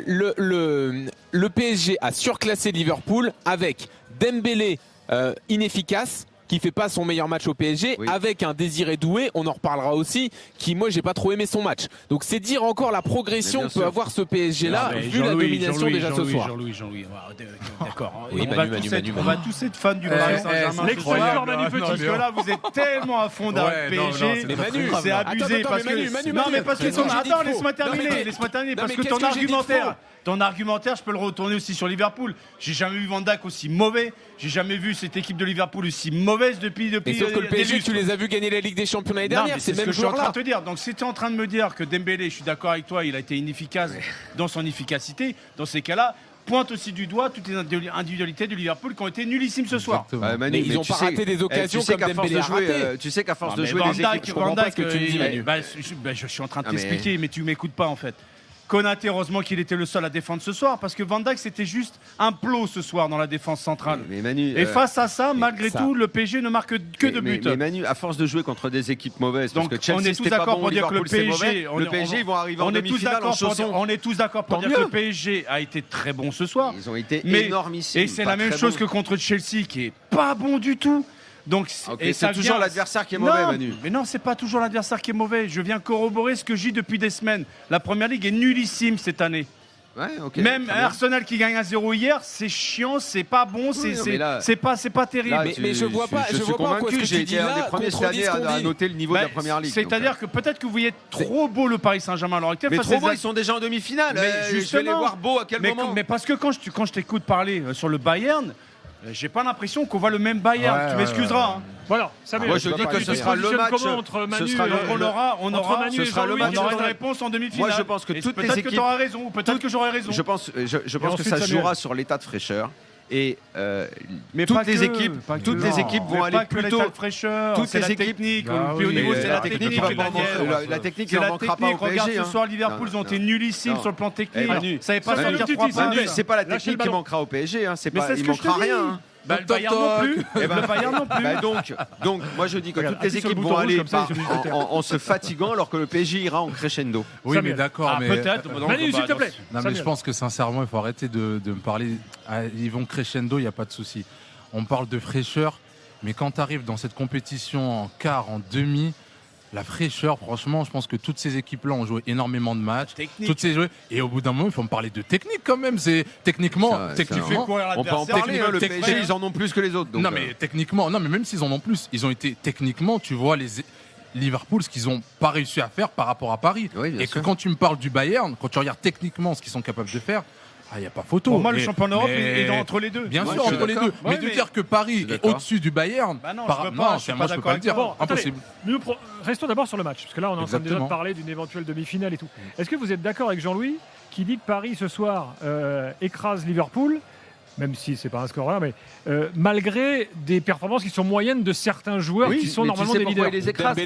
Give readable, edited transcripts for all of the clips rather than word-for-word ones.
le PSG a surclassé Liverpool avec Dembélé inefficace, qui fait pas son meilleur match au PSG, avec un Désiré Doué, on en reparlera aussi, qui moi j'ai pas trop aimé son match. Donc c'est dire encore la progression que peut avoir ce PSG là, vu la domination déjà ce soir. Jean-Louis, d'accord. Oui, On va tous être fans du Paris Saint-Germain. L'exploiteur Manu Petit. Parce que là vous êtes tellement à fond dans le PSG, c'est abusé parce que non mais parce que attends, laisse-moi terminer parce que ton argumentaire, je peux le retourner aussi sur Liverpool. J'ai jamais vu Van Dijk aussi mauvais. J'ai jamais vu cette équipe de Liverpool aussi mauvaise depuis. Mais sauf que le PSG, tu les as vus gagner la Ligue des Champions l'année dernière. C'est ce que je suis en train de te dire. Donc si tu es en train de me dire que Dembélé, je suis d'accord avec toi, il a été inefficace dans son efficacité. Dans ces cas-là, pointe aussi du doigt toutes les individualités de Liverpool qui ont été nullissimes ce soir. Mais ils n'ont pas raté des occasions comme Dembélé a raté. Tu sais qu'à force de jouer Van les équipes, Dijk, je comprends pas ce que tu me dis, Manu. Je suis en train de t'expliquer, mais tu m'écoutes pas en fait. Konaté, heureusement qu'il était le seul à défendre ce soir, parce que Van Dijk c'était juste un plot ce soir dans la défense centrale. Mais Manu, et face à ça, malgré tout, le PSG ne marque que 2 buts. Mais Manu, à force de jouer contre des équipes mauvaises, donc parce que Chelsea, on est tous d'accord pour dire que le PSG, ils vont arriver en demi-finale en chaussons. On est tous d'accord pour dire que le PSG a été très bon ce soir. Ils ont été énormissimes. Et c'est la même chose que contre Chelsea, qui est pas bon du tout. Donc, et c'est toujours l'adversaire qui est mauvais, Manu. Mais non, c'est pas toujours l'adversaire qui est mauvais. Je viens corroborer ce que je dis depuis des semaines. La Première Ligue est nullissime cette année. Ouais, même Arsenal qui gagne à 0 hier, c'est chiant, c'est pas bon, c'est pas terrible. Là, mais je vois pas. Je suis convaincu. J'ai été un des premiers cette année à noter le niveau de la Première Ligue. C'est-à-dire que peut-être que vous voyez trop beau le Paris Saint-Germain à l'heure actuelle. Mais trop beau, ils sont déjà en demi-finale. Je vais les voir beau à quel moment. Mais parce que quand je t'écoute parler sur le Bayern, j'ai pas l'impression qu'on voit le même Bayern. Tu m'excuseras. Voilà, moi je dis que ce sera le match. Entre Manu on aura une réponse en demi-finale. Moi je pense que toutes les équipes. Peut-être que tu auras raison, ou peut-être que j'aurai raison. Je pense que ça jouera sur l'état de fraîcheur. Et toutes les équipes vont aller plutôt. Toutes les équipes. Le plus haut niveau, c'est la technique. La technique, il ne manquera pas au PSG. Regarde ce soir, Liverpool, ils ont été nullissimes sur le plan technique. Ça n'est pas sortir 3 points. C'est pas la technique qui manquera au PSG. Il manquera rien. Le Bayern non plus. Le Bayern non plus. Donc, moi je dis que toutes les équipes vont aller en se fatiguant, alors que le PSG ira en crescendo. Oui, mais d'accord. Peut-être. Manu, s'il te plaît. Non, mais je pense que sincèrement, il faut arrêter de me parler. Ils vont crescendo, il n'y a pas de souci. On parle de fraîcheur, mais quand tu arrives dans cette compétition en quart, en demi. La fraîcheur, franchement, je pense que toutes ces équipes-là ont joué énormément de matchs. Et au bout d'un moment, il faut me parler de technique quand même. C'est techniquement. On peut en parler. Le PSG, ils en ont plus que les autres. Non, mais techniquement, mais même s'ils en ont plus, ils ont été techniquement, tu vois, les Liverpool, ce qu'ils n'ont pas réussi à faire par rapport à Paris. Et que quand tu me parles du Bayern, quand tu regardes techniquement ce qu'ils sont capables de faire. Il n'y a pas photo. Pour moi, le champion d'Europe est entre les deux. Bien sûr, entre les deux. Mais de dire que Paris est au-dessus du Bayern, moi je peux pas le dire. Impossible. Restons d'abord sur le match, parce que là, on est en train déjà de parler d'une éventuelle demi-finale et tout. Est-ce que vous êtes d'accord avec Jean-Louis qui dit que Paris ce soir écrase Liverpool, même si c'est pas un score là, mais malgré des performances qui sont moyennes de certains joueurs qui sont normalement des leaders. Il les écrase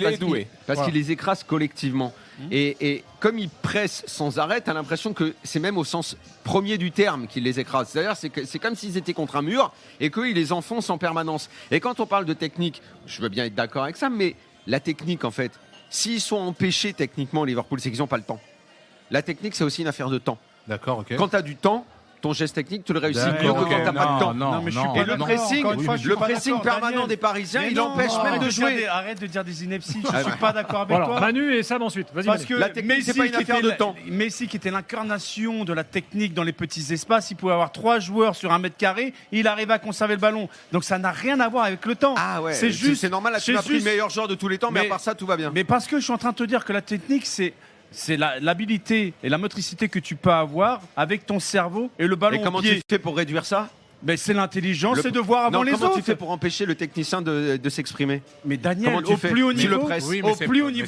parce qu'il les écrase collectivement. Et comme ils pressent sans arrêt, t'as l'impression que c'est même au sens premier du terme qu'ils les écrasent. C'est-à-dire c'est comme s'ils étaient contre un mur et qu'ils les enfoncent en permanence. Et quand on parle de technique, je veux bien être d'accord avec ça, mais la technique, en fait, s'ils sont empêchés techniquement, Liverpool, c'est qu'ils n'ont pas le temps. La technique, c'est aussi une affaire de temps. D'accord, ok. Quand tu as du temps, ton geste technique, tu le réussis mieux que quand t'as pas de temps. Non, mais le pressing permanent des Parisiens, il empêche même de jouer. Arrête de dire des inepties, je suis pas d'accord avec toi. Manu et Sam ensuite. Vas-y. Parce que la technique, c'est pas une affaire de temps. Messi, qui était l'incarnation de la technique dans les petits espaces, il pouvait avoir 3 joueurs sur 1 mètre carré, il arrivait à conserver le ballon. Donc ça n'a rien à voir avec le temps. Ah ouais. C'est normal. Là, tu as pris le meilleur joueur de tous les temps, mais à part ça, tout va bien. Mais parce que je suis en train de te dire que la technique, c'est l'habilité et la motricité que tu peux avoir avec ton cerveau et le ballon au pied. Et comment tu fais pour réduire ça ? C'est l'intelligence, c'est de voir avant les autres. Comment tu fais pour empêcher le technicien de s'exprimer ? Mais Daniel, au plus haut niveau,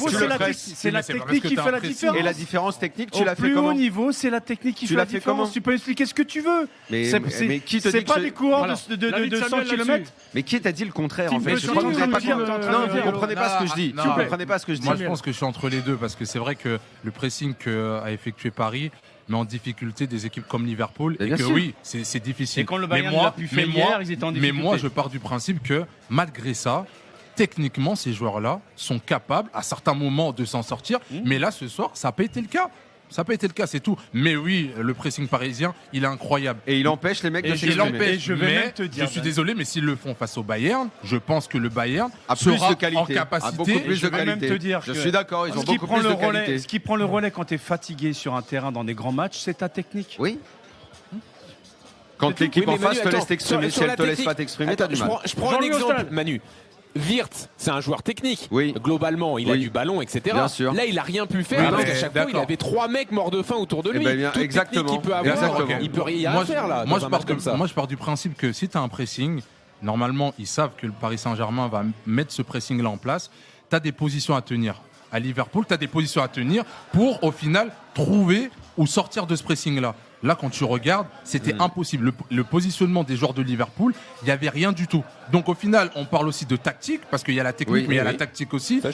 c'est la technique qui fait la différence. Et la différence technique, tu l'as fait comment ? Au plus haut niveau, c'est la technique qui fait la différence. Tu peux expliquer ce que tu veux. Mais qui te dit c'est pas des coureurs de 100 km. Mais qui t'a dit le contraire en fait ? Je crois que vous n'avez pas Non, vous comprenez pas ce que je dis. Vous comprenez pas ce que je dis. Moi, je pense que je suis entre les deux parce que c'est vrai que le pressing qu'a effectué Paris met en difficulté des équipes comme Liverpool et que oui, c'est difficile. Et quand le Bayern l'a pu faire hier, ils étaient en difficulté. Mais moi, je pars du principe que malgré ça, techniquement, ces joueurs-là sont capables à certains moments de s'en sortir. Mais là, ce soir, ça n'a pas été le cas. Ça n'a pas été le cas, c'est tout. Mais oui, le pressing parisien, il est incroyable. Et il empêche les mecs de s'exprimer. Je suis désolé, mais s'ils le font face au Bayern, je pense que le Bayern a plus sera de qualité, en capacité. beaucoup plus de qualité. Même te dire je suis d'accord, ils ont beaucoup plus de qualité. Ce qui prend le relais quand tu es fatigué sur un terrain dans des grands matchs, c'est ta technique. Oui. Quand l'équipe en face te laisse t'exprimer, si elle te laisse pas t'exprimer, t'as du mal. Je prends un exemple, Manu. Wirtz, c'est un joueur technique. Oui. Globalement, il a du ballon, etc. Bien sûr. Là, il a rien pu faire parce qu'à chaque fois, il avait 3 mecs morts de faim autour de lui. Exactement. Il peut avoir, il peut rien faire là. Moi, je pars du principe que si tu as un pressing, normalement, ils savent que le Paris Saint-Germain va mettre ce pressing-là en place. Tu as des positions à tenir. À Liverpool, tu as des positions à tenir pour, au final, trouver ou sortir de ce pressing-là. Là, quand tu regardes, c'était impossible. Le positionnement des joueurs de Liverpool, il n'y avait rien du tout. Donc, au final, on parle aussi de tactique, parce qu'il y a la technique, mais il y a la tactique aussi, ça,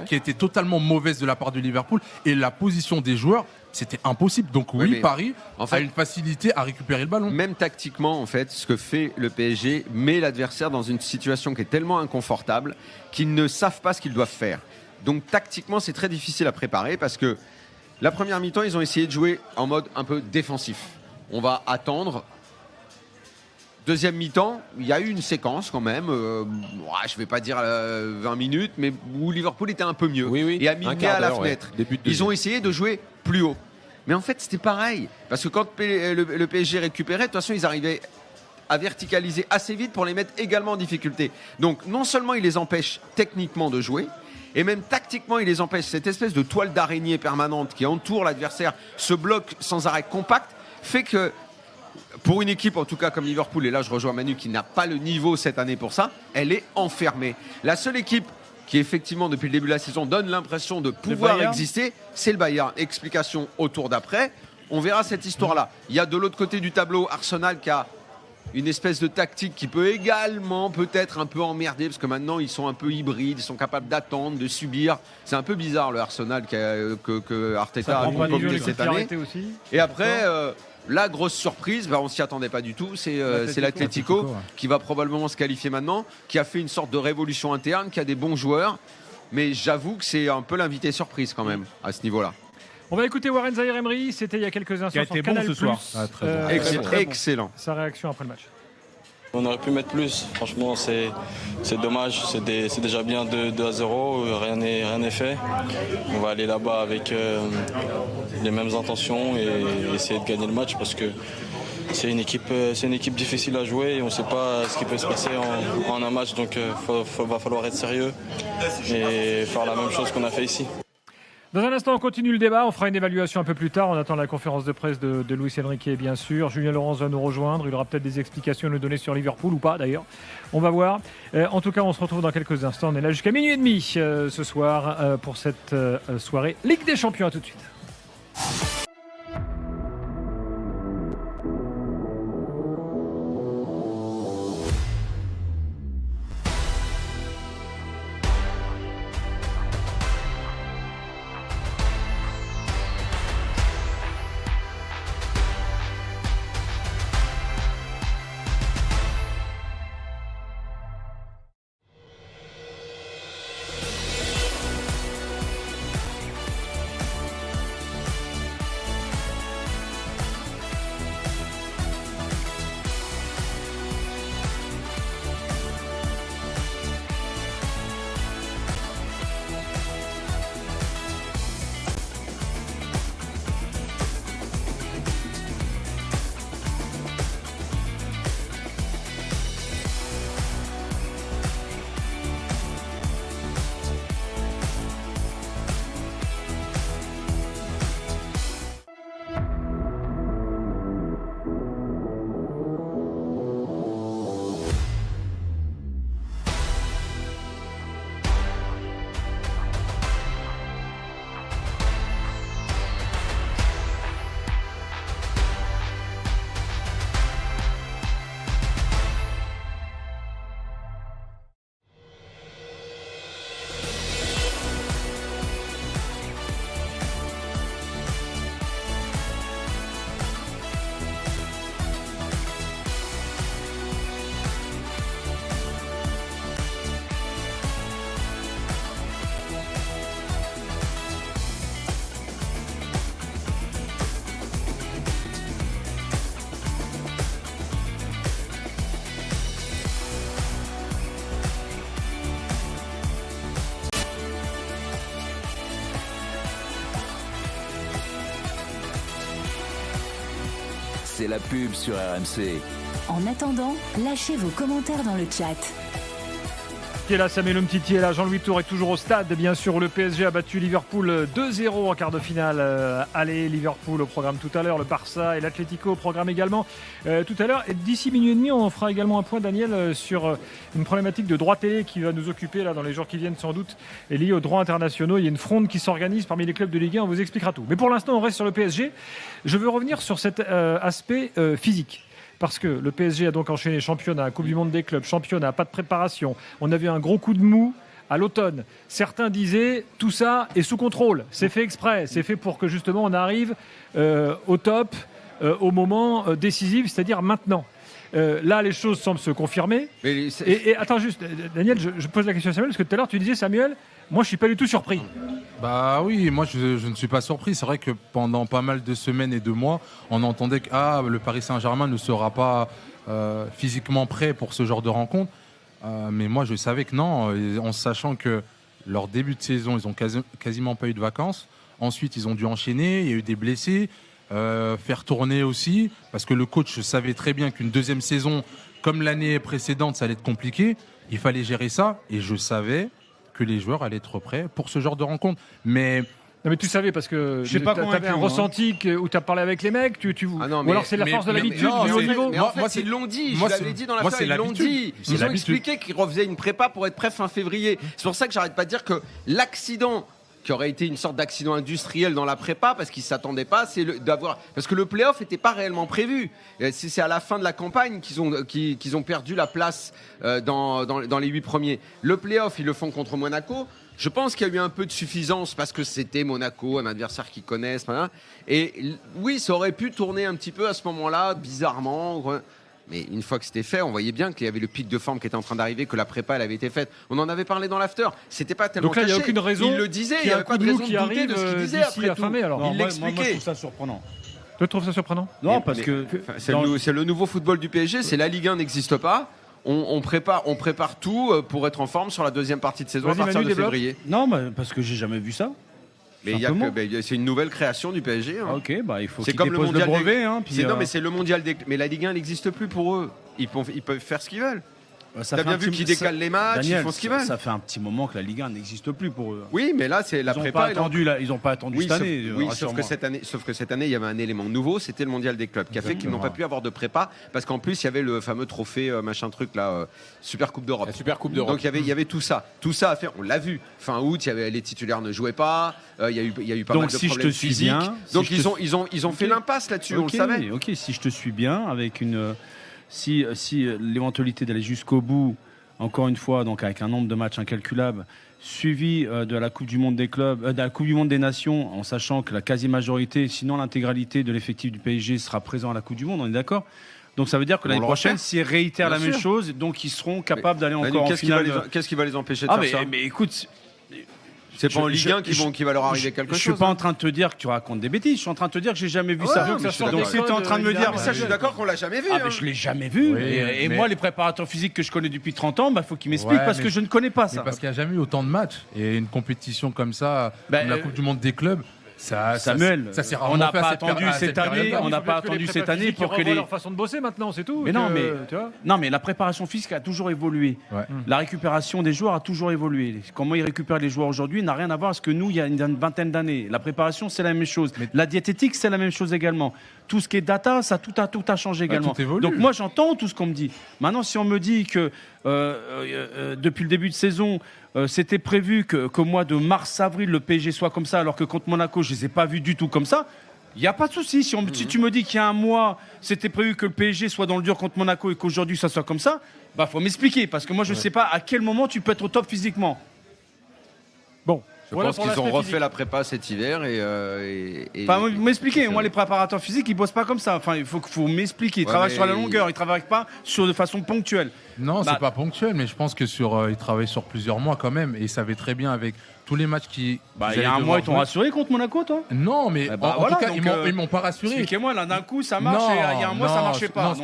qui était totalement mauvaise de la part de Liverpool. Et la position des joueurs, c'était impossible. Donc, Paris a une facilité à récupérer le ballon. Même tactiquement, en fait, ce que fait le PSG met l'adversaire dans une situation qui est tellement inconfortable qu'ils ne savent pas ce qu'ils doivent faire. Donc, tactiquement, c'est très difficile à préparer parce que la première mi-temps, ils ont essayé de jouer en mode un peu défensif. On va attendre. Deuxième mi-temps, il y a eu une séquence quand même, je ne vais pas dire 20 minutes, mais où Liverpool était un peu mieux et a mis le nez à la fenêtre. Ils ont essayé de jouer plus haut. Mais en fait, c'était pareil. Parce que quand le PSG récupérait, de toute façon, ils arrivaient à verticaliser assez vite pour les mettre également en difficulté. Donc, non seulement ils les empêchent techniquement de jouer, et même tactiquement, il les empêche. Cette espèce de toile d'araignée permanente qui entoure l'adversaire, ce bloc sans arrêt compact, fait que pour une équipe, en tout cas comme Liverpool, et là je rejoins Manu qui n'a pas le niveau cette année pour ça, elle est enfermée. La seule équipe qui effectivement depuis le début de la saison donne l'impression de pouvoir exister, c'est le Bayern. Explication au tour d'après. On verra cette histoire-là. Il y a de l'autre côté du tableau Arsenal qui a une espèce de tactique qui peut également peut-être un peu emmerder parce que maintenant ils sont un peu hybrides, ils sont capables d'attendre, de subir. C'est un peu bizarre le Arsenal que Arteta a concocté cette année. Et après, la grosse surprise, on s'y attendait pas du tout, c'est l'Atlético qui va probablement se qualifier maintenant, qui a fait une sorte de révolution interne, qui a des bons joueurs. Mais j'avoue que c'est un peu l'invité surprise quand même à ce niveau-là. On va écouter Warren Zaïre-Emery, c'était il y a quelques instants sur Canal+. Bon ce soir. Excellent. Sa réaction après le match. On aurait pu mettre plus, franchement c'est dommage, c'est déjà bien 2-0, rien n'est fait. On va aller là-bas avec les mêmes intentions et essayer de gagner le match parce que c'est une équipe difficile à jouer et on ne sait pas ce qui peut se passer en un match, donc va falloir être sérieux et faire la même chose qu'on a fait ici. Dans un instant, on continue le débat. On fera une évaluation un peu plus tard. On attend la conférence de presse de Luis Enrique, bien sûr. Julien Laurens va nous rejoindre. Il aura peut-être des explications à nous donner sur Liverpool ou pas, d'ailleurs. On va voir. En tout cas, on se retrouve dans quelques instants. On est là jusqu'à 12h30 ce soir pour cette soirée Ligue des Champions. À tout de suite. c'est la pub sur RMC. En attendant, lâchez vos commentaires dans le chat. Qui est là, Samuel Umtiti est là, Jean-Louis Tour est toujours au stade, bien sûr. Le PSG a battu Liverpool 2-0 en quart de finale. Allez, Liverpool au programme tout à l'heure, le Barça et l'Atlético au programme également tout à l'heure. Et d'ici minuit et demi, on fera également un point, Daniel, sur une problématique de droit télé qui va nous occuper là dans les jours qui viennent sans doute, et liée aux droits internationaux. Il y a une fronde qui s'organise parmi les clubs de Ligue 1, on vous expliquera tout. Mais pour l'instant, on reste sur le PSG. Je veux revenir sur cet aspect physique. Parce que le PSG a donc enchaîné championnat, Coupe du Monde des clubs, championnat, pas de préparation. On a vu un gros coup de mou à l'automne. Certains disaient tout ça est sous contrôle, c'est fait exprès, c'est fait pour que justement on arrive au top, au moment décisif, c'est-à-dire maintenant. Là, les choses semblent se confirmer. Et attends juste, Daniel, je pose la question à Samuel, parce que tout à l'heure tu disais, Samuel, moi je suis pas du tout surpris. Bah oui, moi je ne suis pas surpris. C'est vrai que pendant pas mal de semaines et de mois, on entendait que le Paris Saint-Germain ne sera pas physiquement prêt pour ce genre de rencontre. Mais moi je savais que non, en sachant que leur début de saison, ils ont quasiment pas eu de vacances. Ensuite, ils ont dû enchaîner, il y a eu des blessés, faire tourner aussi, parce que le coach savait très bien qu'une deuxième saison, comme l'année précédente, ça allait être compliqué. Il fallait gérer ça, et je savais que les joueurs allaient être prêts pour ce genre de rencontre. Mais tu savais parce que tu avais un ressenti où tu as parlé avec les mecs, ou alors c'est la force de l'habitude du haut niveau. Mais en fait, ils l'ont dit, je l'avais dit dans l'affaire, ils l'ont dit. Ils ont expliqué qu'ils refaisaient une prépa pour être prêts fin février. C'est pour ça que j'arrête pas de dire que l'accident qui aurait été une sorte d'accident industriel dans la prépa parce qu'ils ne s'attendaient pas, parce que le play-off n'était pas réellement prévu. C'est à la fin de la campagne qu'ils ont perdu la place dans les 8 premiers. Le play-off, ils le font contre Monaco. Je pense qu'il y a eu un peu de suffisance parce que c'était Monaco, un adversaire qu'ils connaissent. Et oui, ça aurait pu tourner un petit peu à ce moment-là, bizarrement. Mais une fois que c'était fait, on voyait bien qu'il y avait le pic de forme qui était en train d'arriver, que la prépa elle avait été faite. On en avait parlé dans l'after. C'était pas tellement caché. Donc là, il n'y a aucune raison. Il le disait. Il n'y avait pas de raison de douter de ce qu'il disait après tout. Il l'expliquait. Moi, je trouve ça surprenant. Tu trouves ça surprenant ? Non, parce que c'est le nouveau football du PSG. C'est la Ligue 1 n'existe pas. On prépare tout pour être en forme sur la deuxième partie de saison à partir de février. Non, parce que j'ai jamais vu ça. Mais c'est une nouvelle création du PSG. Hein. Ok, il faut qu'ils déposent le brevet. Non, mais c'est le mondial des... Mais la Ligue 1 n'existe plus pour eux. Ils peuvent faire ce qu'ils veulent. T'as bien vu qu'ils décalent les matchs, Daniel, ils font ce qu'ils veulent. Ça fait un petit moment que la Ligue 1 n'existe plus pour eux. Oui, mais là, c'est la prépa. Ils n'ont pas attendu cette année. Oui, sauf que cette année, il y avait un élément nouveau, c'était le mondial des clubs, qui a fait qu'ils n'ont pas pu avoir de prépa, parce qu'en plus, il y avait le fameux trophée, machin truc, là, Super Coupe d'Europe. La Super Coupe d'Europe. Donc, il y avait tout ça. Tout ça à faire, on l'a vu. Fin août, les titulaires ne jouaient pas, il y a eu pas mal de problèmes physiques. Donc, ils ont fait l'impasse là-dessus, on le savait. Ok, si je te suis bien, avec si l'éventualité d'aller jusqu'au bout, encore une fois, donc avec un nombre de matchs incalculable, suivi de la Coupe du Monde des clubs, de la Coupe du Monde des Nations, en sachant que la quasi-majorité, sinon l'intégralité de l'effectif du PSG sera présent à la Coupe du Monde, on est d'accord ? Donc ça veut dire que l'année prochaine, s'ils réitèrent la même chose, donc ils seront capables d'aller encore en finale. Qu'est-ce qui va les empêcher de faire ça ? Mais écoute... C'est pas en Ligue 1 qui va leur arriver quelque chose. Je suis pas en train de te dire que tu racontes des bêtises. Je suis en train de te dire que j'ai jamais vu ça. Donc si tu es en train de me dire, ça, je suis d'accord qu'on l'a jamais vu. Mais je l'ai jamais vu. Et moi, les préparateurs physiques que je connais depuis 30 ans, faut qu'ils m'expliquent parce que je ne connais pas ça. Parce qu'il n'y a jamais eu autant de matchs et une compétition comme ça, comme la Coupe du Monde des clubs. Samuel, on n'a pas attendu cette année. On n'a pas attendu cette année pour que leur façon de bosser maintenant, c'est tout. Mais non, mais la préparation physique a toujours évolué. La récupération des joueurs a toujours évolué. Comment ils récupèrent les joueurs aujourd'hui n'a rien à voir avec ce que nous il y a une vingtaine d'années. La préparation, c'est la même chose. La diététique, c'est la même chose également. Tout ce qui est data, tout a changé également. Donc moi, j'entends tout ce qu'on me dit. Maintenant, si on me dit que depuis le début de saison, c'était prévu qu'au mois de mars-avril, le PSG soit comme ça, alors que contre Monaco, je ne les ai pas vus du tout comme ça, il n'y a pas de souci. Si tu me dis qu'il y a un mois, c'était prévu que le PSG soit dans le dur contre Monaco et qu'aujourd'hui, ça soit comme ça, faut m'expliquer. Parce que moi, je ne sais pas à quel moment tu peux être au top physiquement. Bon. Je pense qu'ils ont refait la prépa cet hiver et m'expliquer. Moi, les préparateurs physiques, ils bossent pas comme ça. Il faut m'expliquer. Ils travaillent sur la longueur. Ils travaillent pas de façon ponctuelle. Non, c'est pas ponctuel, mais je pense que ils travaillent sur plusieurs mois quand même. Et ils savaient très bien avec tous les matchs qui. Il y a un mois, ils t'ont rassuré contre Monaco, toi ? Non, mais en tout cas, ils m'ont pas rassuré. Expliquez-moi, là, d'un coup, ça marche, et il y a un mois, ça marchait pas.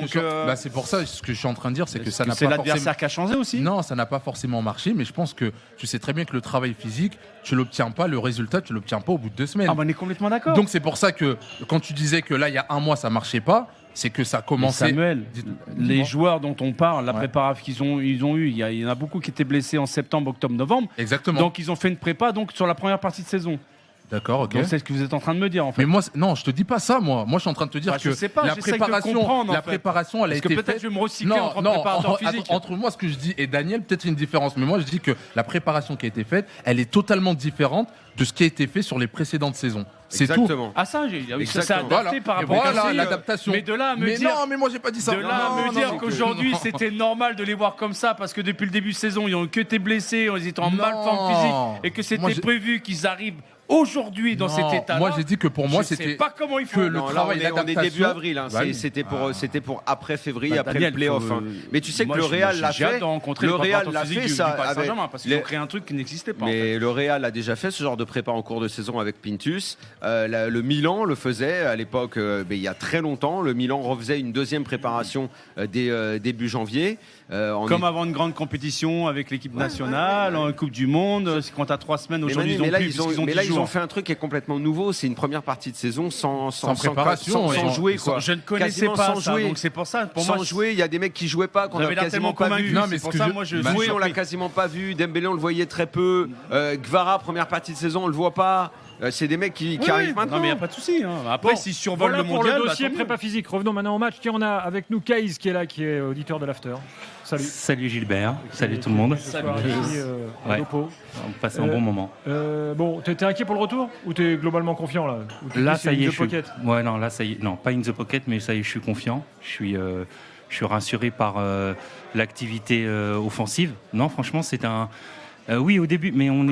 C'est pour ça, ce que je suis en train de dire, c'est que ça n'a pas forcément. C'est l'adversaire qui a changé aussi ? Non, ça n'a pas forcément marché, mais je pense que tu sais très bien que le travail physique, tu l'obtiens pas, le résultat, tu l'obtiens pas au bout de 2 semaines. On est complètement d'accord. Donc c'est pour ça que quand tu disais que là, il y a un mois, ça marchait pas, c'est que ça a commencé. Samuel, les joueurs dont on parle, la prépa qu'ils ont eu, il y en a beaucoup qui étaient blessés en septembre, octobre, novembre. Exactement. Donc ils ont fait une prépa sur la première partie de saison. D'accord, ok. Donc c'est ce que vous êtes en train de me dire en fait. Mais moi, non, je te dis pas ça, moi. Moi, je suis en train de te dire que la préparation, elle a été faite. Peut-être je vais me recycler entre préparateurs physiques. Entre moi, ce que je dis et Daniel, peut-être une différence. Mais moi, je dis que la préparation qui a été faite, elle est totalement différente de ce qui a été fait sur les précédentes saisons. C'est tout. Ah ça, c'est adapté par rapport à l'adaptation. Mais de là à me dire, non, mais moi j'ai pas dit ça. De là à me dire qu'aujourd'hui c'était normal de les voir comme ça parce que depuis le début de saison ils ont que été blessés, ils étaient en malforme physique et que c'était prévu qu'ils arrivent aujourd'hui dans cet état-là. Moi j'ai dit que pour moi c'était. Je sais pas comment il faut. Le travail d'adaptation. On est début avril. C'était pour après février, après le play-off. Mais tu sais que le Real l'a fait. Le Real l'a fait ça parce qu'ils ont créé un truc qui n'existait pas. Mais le Real a déjà fait ce genre de prépa en cours de saison avec Pintus. Le Milan le faisait à l'époque, il y a très longtemps. Le Milan refaisait une deuxième préparation début janvier. Comme avant une grande compétition avec l'équipe nationale, en Coupe du Monde, quand tu as 3 semaines aujourd'hui, ils ont fait un truc qui est complètement nouveau. C'est une première partie de saison sans préparation, sans jouer. Quoi. Je ne connaissais pas ça, donc c'est pour ça. Pour moi, jouer, il y a des mecs qui jouaient pas, qu'on a quasiment pas vu. Non, mais c'est pour ça, moi, jouer, on l'a quasiment pas vu. Dembélé, on le voyait très peu. Gvara, première partie de saison, on le voit pas. C'est des mecs qui arrivent maintenant. Non, mais il n'y a pas de souci. Après, s'ils survolent le mondial. Pour le dossier prépa physique. Revenons maintenant au match. Tiens, on a avec nous Kaïs qui est là, qui est auditeur de l'After. Salut. Salut Gilbert. Salut tout le monde. Salut. On passe un bon moment. Bon, t'es inquiet pour le retour ou t'es globalement confiant là? Là, ça y est, là, ça y est. Non, pas in the pocket, mais ça y est, je suis confiant. Je suis rassuré par l'activité offensive. Non, franchement, c'est un. Oui, au début, mais on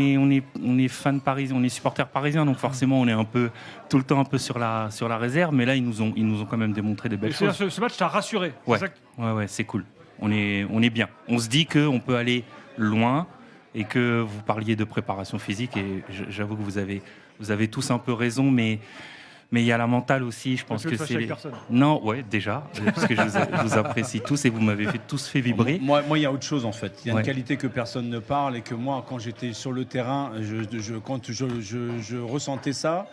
est fan parisien, on est supporter parisien, donc forcément on est un peu tout le temps un peu sur la réserve. Mais là, ils nous ont quand même démontré des belles choses. Ce match t'a rassuré. Ouais, c'est cool. On est bien. On se dit qu'on peut aller loin et que vous parliez de préparation physique et j'avoue que vous avez tous un peu raison, mais il y a la mentale aussi, je pense que c'est. Non, ouais, déjà, parce que je vous apprécie tous et vous m'avez tous fait vibrer. Moi, il y a autre chose en fait. Il y a une qualité que personne ne parle et que moi, quand j'étais sur le terrain, quand je ressentais ça,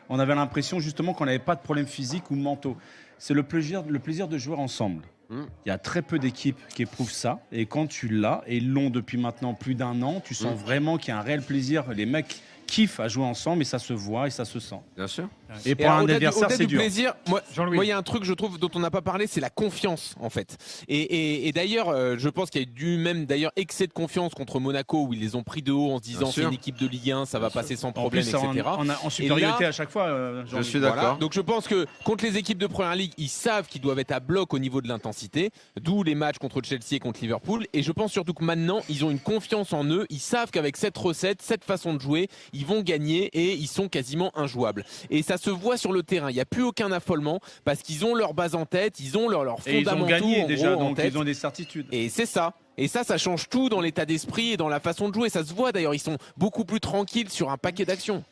on avait l'impression justement qu'on n'avait pas de problèmes physiques ou mentaux. C'est le plaisir de jouer ensemble. Il y a très peu d'équipes qui éprouvent ça. Et quand tu l'as, et l'ont depuis maintenant plus d'1 an, tu sens vraiment qu'il y a un réel plaisir. Les mecs kiffent à jouer ensemble et ça se voit et ça se sent. Bien sûr. Et pour un adversaire, c'est dur. Plaisir, moi, il y a un truc, je trouve, dont on n'a pas parlé, c'est la confiance, en fait. Et d'ailleurs, je pense qu'il y a eu même excès de confiance contre Monaco, où ils les ont pris de haut en se disant c'est une équipe de Ligue 1, ça va passer sans problème, etc. En supériorité à chaque fois. Je suis d'accord. Voilà. Donc je pense que contre les équipes de Première Ligue, ils savent qu'ils doivent être à bloc au niveau de l'intensité, d'où les matchs contre Chelsea et contre Liverpool. Et je pense surtout que maintenant, ils ont une confiance en eux. Ils savent qu'avec cette recette, cette façon de jouer, ils vont gagner et ils sont quasiment injouables. Et ça se voit sur le terrain. Il n'y a plus aucun affolement parce qu'ils ont leur base en tête, ils ont leurs fondamentaux. Et ils ont gagné déjà, donc ils ont des certitudes. Et c'est ça. Et ça change tout dans l'état d'esprit et dans la façon de jouer. Ça se voit d'ailleurs, ils sont beaucoup plus tranquilles sur un paquet d'actions.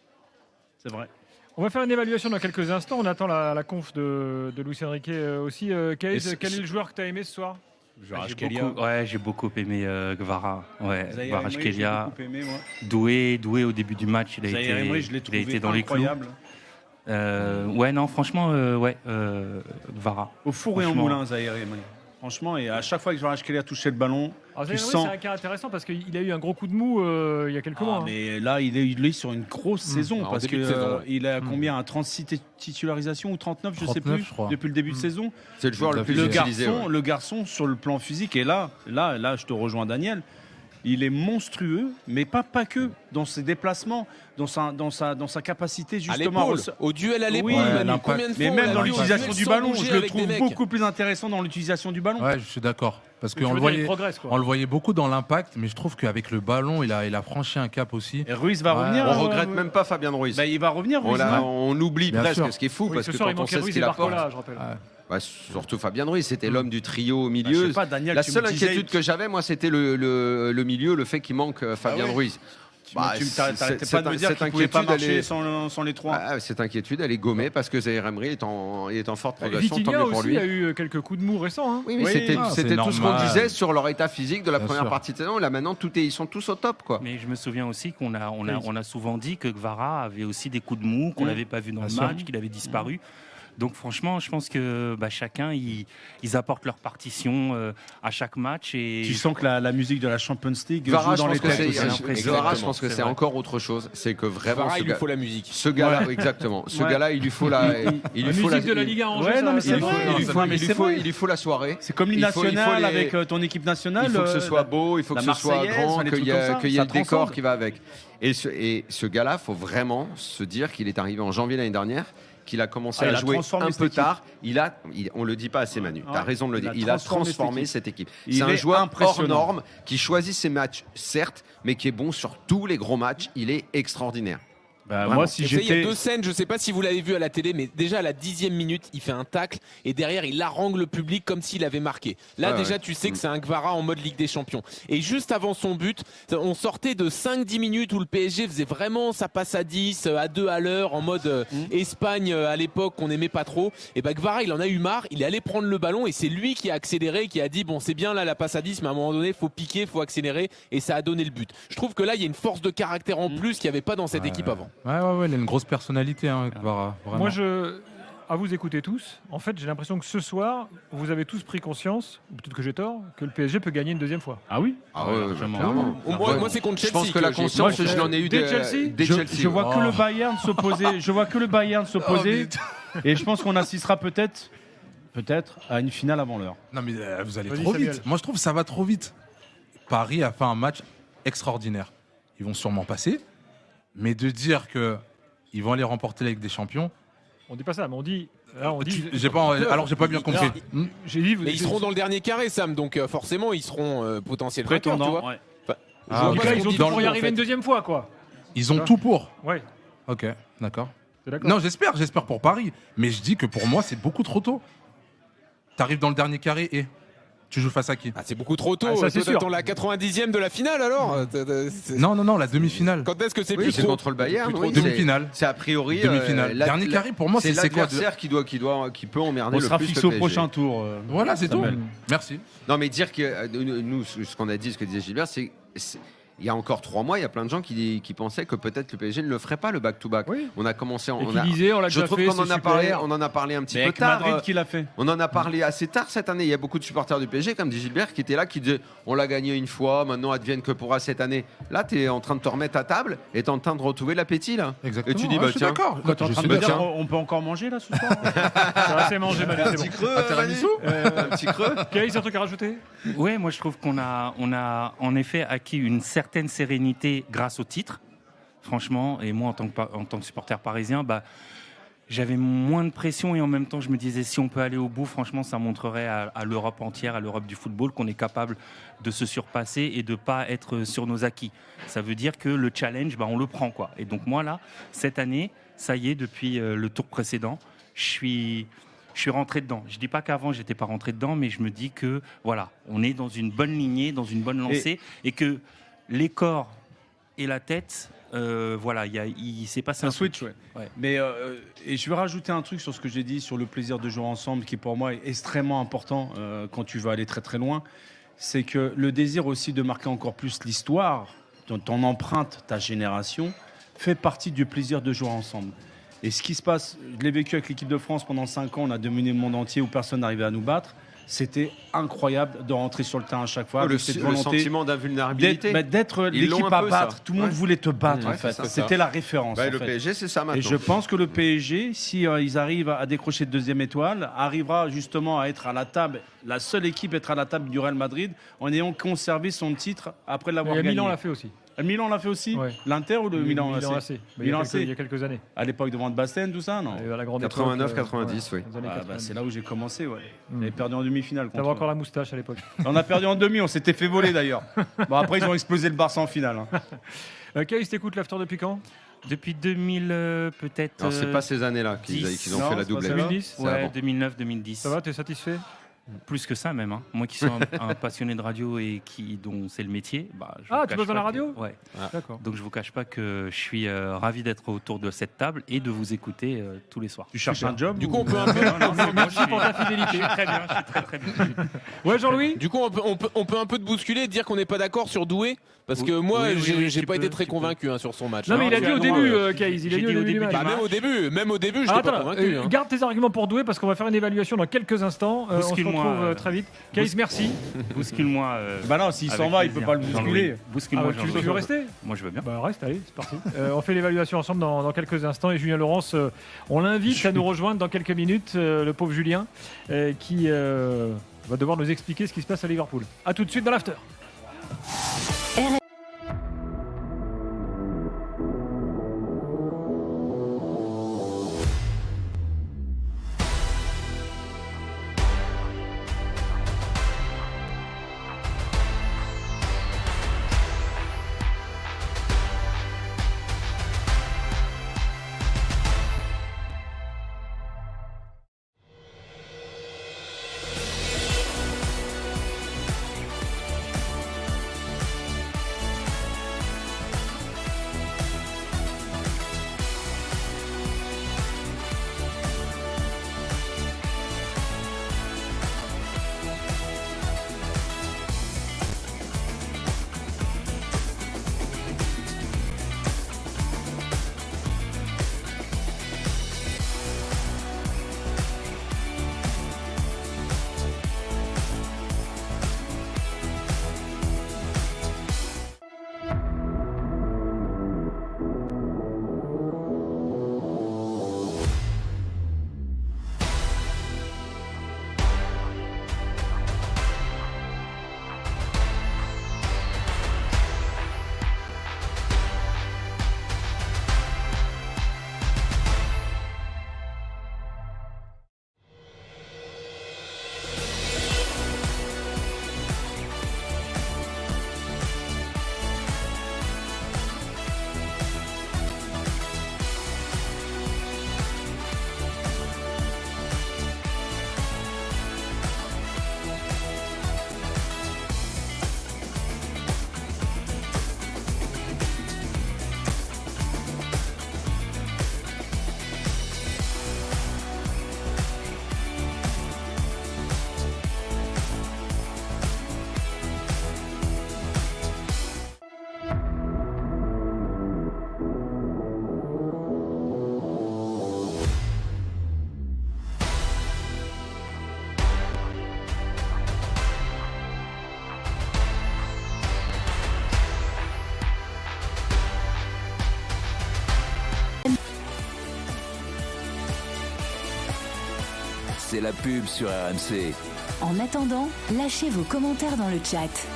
C'est vrai. On va faire une évaluation dans quelques instants. On attend la conf de Luis Enrique aussi. Quel est le joueur que tu as aimé ce soir? J'ai beaucoup aimé Gvara. Kvaratskhelia. Doué au début du match, il a été dans les clous. Franchement, Gvara. Au four et en moulin, Zahir Emery. Franchement, et à chaque fois que Kvaratskhelia a touché le ballon, tu sens. C'est un cas intéressant parce qu'il a eu un gros coup de mou il y a quelques mois. Mais là, il est sur une grosse saison parce qu'il a combien, à 36 titularisations ou 39, je ne sais plus, depuis le début de saison. C'est le joueur le plus utilisé. Le garçon sur le plan physique, et là, je te rejoins, Daniel. Il est monstrueux, mais pas que dans ses déplacements, dans sa capacité justement au duel à l'épaule. Mais même dans l'utilisation du ballon, je le trouve beaucoup plus intéressant dans l'utilisation du ballon. Ouais, je suis d'accord. Parce qu'on le voyait beaucoup dans l'impact, mais je trouve qu'avec le ballon, il a franchi un cap aussi. Et Ruiz va revenir. On regrette même pas Fabien Ruiz. Il va revenir. On oublie presque, ce qui est fou, parce que quand on sait ce qu'il apporte. Surtout Fabien Ruiz, c'était l'homme du trio au milieu. La seule inquiétude que j'avais, moi, c'était le milieu, le fait qu'il manque Fabien Ruiz. Tu t'arrêtais pas de me dire qu'il ne pouvait pas marcher sans les trois. Cette inquiétude, elle est gommée parce que Zahir Emery est en forte progression. Vitinha tant mieux pour lui. Il a eu quelques coups de mou récents. Hein. Oui, mais c'était tout ce qu'on disait sur leur état physique de la première partie de saison. Là, maintenant, ils sont tous au top, quoi. Mais je me souviens aussi qu'on a souvent dit que Gvara avait aussi des coups de mou, qu'on n'avait pas vu dans le match, qu'il avait disparu. Donc franchement, je pense que chacun, ils apportent leur partition à chaque match. Et tu sens que la musique de la Champions League joue dans les têtes. Vara, je pense que c'est encore autre chose. C'est que vraiment, Vara, il lui faut la musique. Ce gars-là, exactement. Ce gars-là, il lui faut la musique de la Ligue 1 en jeu. Il lui faut la soirée. C'est comme l'hymne national avec ton équipe nationale. Il faut que ce soit beau, il faut que ce soit grand, qu'il y ait le décor qui va avec. Et ce gars-là, il faut vraiment se dire qu'il est arrivé en janvier l'année dernière, qu'il a commencé à jouer un peu tard. On le dit pas assez, Manu. Tu as raison de le dire. Il a transformé cette équipe. C'est un joueur hors norme qui choisit ses matchs, certes, mais qui est bon sur tous les gros matchs. Il est extraordinaire. Moi, si il y a 2 scènes, je sais pas si vous l'avez vu à la télé, mais déjà à la 10e minute, il fait un tacle et derrière il harangue le public comme s'il avait marqué. Là déjà tu sais que c'est un Gvara en mode Ligue des Champions. Et juste avant son but, on sortait de 5-10 minutes où le PSG faisait vraiment sa passe à 10, à 2 à l'heure, en mode Espagne à l'époque qu'on n'aimait pas trop. Et Gvara il en a eu marre, il est allé prendre le ballon et c'est lui qui a accéléré, qui a dit bon c'est bien là la passe à 10, mais à un moment donné faut piquer, faut accélérer et ça a donné le but. Je trouve que là il y a une force de caractère en plus qu'il n'y avait pas dans cette équipe avant. Ouais, il a une grosse personnalité, Gvara. Moi, à vous écouter tous, en fait, j'ai l'impression que ce soir, vous avez tous pris conscience, ou peut-être que j'ai tort, que le PSG peut gagner une deuxième fois. Ah oui. Clairement. Moi, c'est contre Chelsea. Je pense que la conscience, je l'en ai eu dès Chelsea. Je vois que le Bayern s'opposer. Et je pense qu'on assistera peut-être à une finale avant l'heure. Non, mais vous allez trop vite. Moi, je trouve que ça va trop vite. Paris a fait un match extraordinaire. Ils vont sûrement passer. Mais de dire qu'ils vont aller remporter la Ligue des Champions. On dit pas ça, mais on dit. J'ai pas bien compris. Mais ils seront dans le dernier carré, Sam, donc forcément ils seront potentiels prétendants. Ouais. Ils ont tout pour y arriver une deuxième fois, quoi. Ils ont tout pour. Ouais. Ok, d'accord. Non, j'espère pour Paris. Mais je dis que pour moi, c'est beaucoup trop tôt. T'arrives dans le dernier carré et. Tu joues face à qui? C'est beaucoup trop tôt. Ça, c'est sûr. T'attends la 90e de la finale alors? Non, la demi-finale. Quand est-ce que c'est plus c'est contre le Bayern? Demi-finale. C'est a priori. Demi-finale. Dernier carré pour moi, c'est quoi? L'adversaire qui peut emmerder le plus. On sera fixé au prochain tour. Voilà, c'est tout. Merci. Non, mais dire que nous, ce qu'on a dit, ce que disait Gilbert, c'est il y a encore 3 mois, il y a plein de gens qui pensaient que peut-être le PSG ne le ferait pas, le back-to-back. Oui. On a commencé... Je trouve qu'on en a parlé un petit peu tard. Madrid qui l'a fait. On en a parlé assez tard cette année. Il y a beaucoup de supporters du PSG, comme dit Gilbert, qui étaient là, qui disaient on l'a gagné une fois, maintenant advienne que pourra cette année. Là, tu es en train de te remettre à table et tu es en train de retrouver l'appétit. Là. Exactement. Et tu dis, je suis d'accord. Quand tu es en train de me dire on peut encore manger là ce soir. Ça va, c'est manger, Manu. Un petit creux, un petit creux. Quel est un truc à rajouter? Ouais, moi je trouve qu'on a en effet acquis une certaine sérénité grâce au titre, franchement, et moi en tant que supporter parisien, j'avais moins de pression et en même temps je me disais si on peut aller au bout, franchement ça montrerait à l'Europe entière, à l'Europe du football qu'on est capable de se surpasser et de pas être sur nos acquis. Ça veut dire que le challenge, on le prend quoi. Et donc moi là, cette année, ça y est, depuis le tour précédent, je suis rentré dedans. Je dis pas qu'avant j'étais pas rentré dedans, mais je me dis que voilà, on est dans une bonne lignée, dans une bonne lancée et que les corps et la tête, il s'est passé un switch. Ouais. Mais et je vais rajouter un truc sur ce que j'ai dit sur le plaisir de jouer ensemble, qui pour moi est extrêmement important quand tu veux aller très très loin. C'est que le désir aussi de marquer encore plus l'histoire, dont ton empreinte, ta génération, fait partie du plaisir de jouer ensemble. Et ce qui se passe, je l'ai vécu avec l'équipe de France pendant 5 ans, on a dominé le monde entier où personne n'arrivait à nous battre. C'était incroyable de rentrer sur le terrain à chaque fois. Le sentiment d'invulnérabilité. D'être l'équipe à battre. Ça. Tout le monde voulait te battre, en fait. C'était la référence. Le PSG, c'est ça maintenant. Et je pense que le PSG, si ils arrivent à décrocher de deuxième étoile, arrivera justement à être à la table, la seule équipe à être à la table du Real Madrid, en ayant conservé son titre après l'avoir gagné. Milan l'a fait aussi. Le Milan l'a fait aussi. Ouais. L'Inter ou le Milan AC? Il y a quelques années. À l'époque de Van Basten, tout ça, non? 89-90, oui. C'est là où j'ai commencé, ouais. On avait perdu en demi-finale. T'avais encore la moustache à l'époque. On a perdu en demi, on s'était fait voler d'ailleurs. Bon, après, ils ont explosé le Barça en finale. Kay, t'écoutes l'after depuis quand? Depuis 2000, peut-être. Alors, c'est pas ces années-là qu'ils ont fait la doublette. 2010 Ouais, 2009-2010. Ça va, t'es satisfait? Plus que ça même. Hein. Moi qui suis un passionné de radio et dont c'est le métier. Tu bosses dans la radio ? Ouais. D'accord. Donc je ne vous cache pas que je suis ravi d'être autour de cette table et de vous écouter tous les soirs. Tu cherches un job ? Du coup, on peut un peu... Merci pour ta fidélité. Je suis très bien, je suis très bien. Ouais, Jean-Louis ? Du coup, on peut un peu te bousculer et dire qu'on n'est pas d'accord sur Doué. Parce que moi, j'ai pas été très convaincu sur son match. Non, mais il a dit au début, Kaïs. Il a dit au début du match. Même au début, je n'étais pas convaincu. Garde tes arguments pour Doué parce qu'on va faire une évaluation dans quelques instants. On se retrouve très vite. Kaïs, merci. Bouscule-moi. Non, s'il s'en va, il peut pas le bousculer. Bouscule-moi. Tu veux rester ? Moi, je veux bien. Reste, allez, c'est parti. On fait l'évaluation ensemble dans quelques instants. Et Julien Laurence, on l'invite à nous rejoindre dans quelques minutes. Le pauvre Julien, qui va devoir nous expliquer ce qui se passe à Liverpool. A tout de suite dans l'after. C'est la pub sur RMC. En attendant, lâchez vos commentaires dans le chat.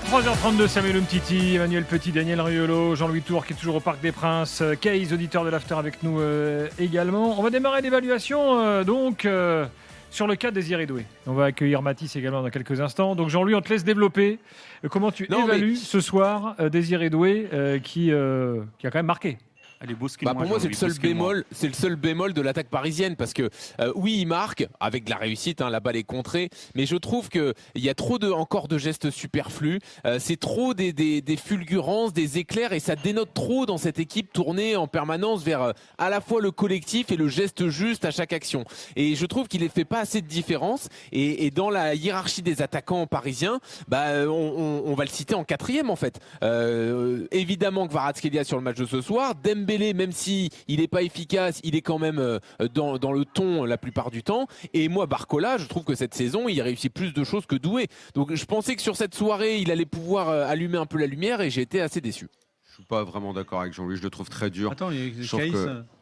3h32, Samuel Umtiti, Emmanuel Petit, Daniel Riolo, Jean-Louis Tour qui est toujours au Parc des Princes, Kaïs, auditeur de l'After avec nous également. On va démarrer l'évaluation sur le cas de Désiré Doué. On va accueillir Mathis également dans quelques instants. Donc Jean-Louis, on te laisse développer. Comment tu évalues ce soir Désiré Doué qui a quand même marqué? Allez, bouscule-moi. Pour moi, c'est le seul bémol de l'attaque parisienne parce que oui, il marque avec de la réussite, la balle est contrée, mais je trouve qu'il y a trop encore de gestes superflus. C'est trop des fulgurances, des éclairs et ça dénote trop dans cette équipe tournée en permanence vers à la fois le collectif et le geste juste à chaque action. Et je trouve qu'il ne fait pas assez de différence. Et dans la hiérarchie des attaquants parisiens, on va le citer en quatrième en fait. Évidemment que Kvaratskhelia sur le match de ce soir, Dembélé, même si il n'est pas efficace, il est quand même dans le ton la plupart du temps. Et moi, Barcola, je trouve que cette saison, il réussit plus de choses que Doué. Donc je pensais que sur cette soirée, il allait pouvoir allumer un peu la lumière et j'ai été assez déçu. Je suis pas vraiment d'accord avec Jean-Louis, je le trouve très dur. Attends, il y a Kaïs.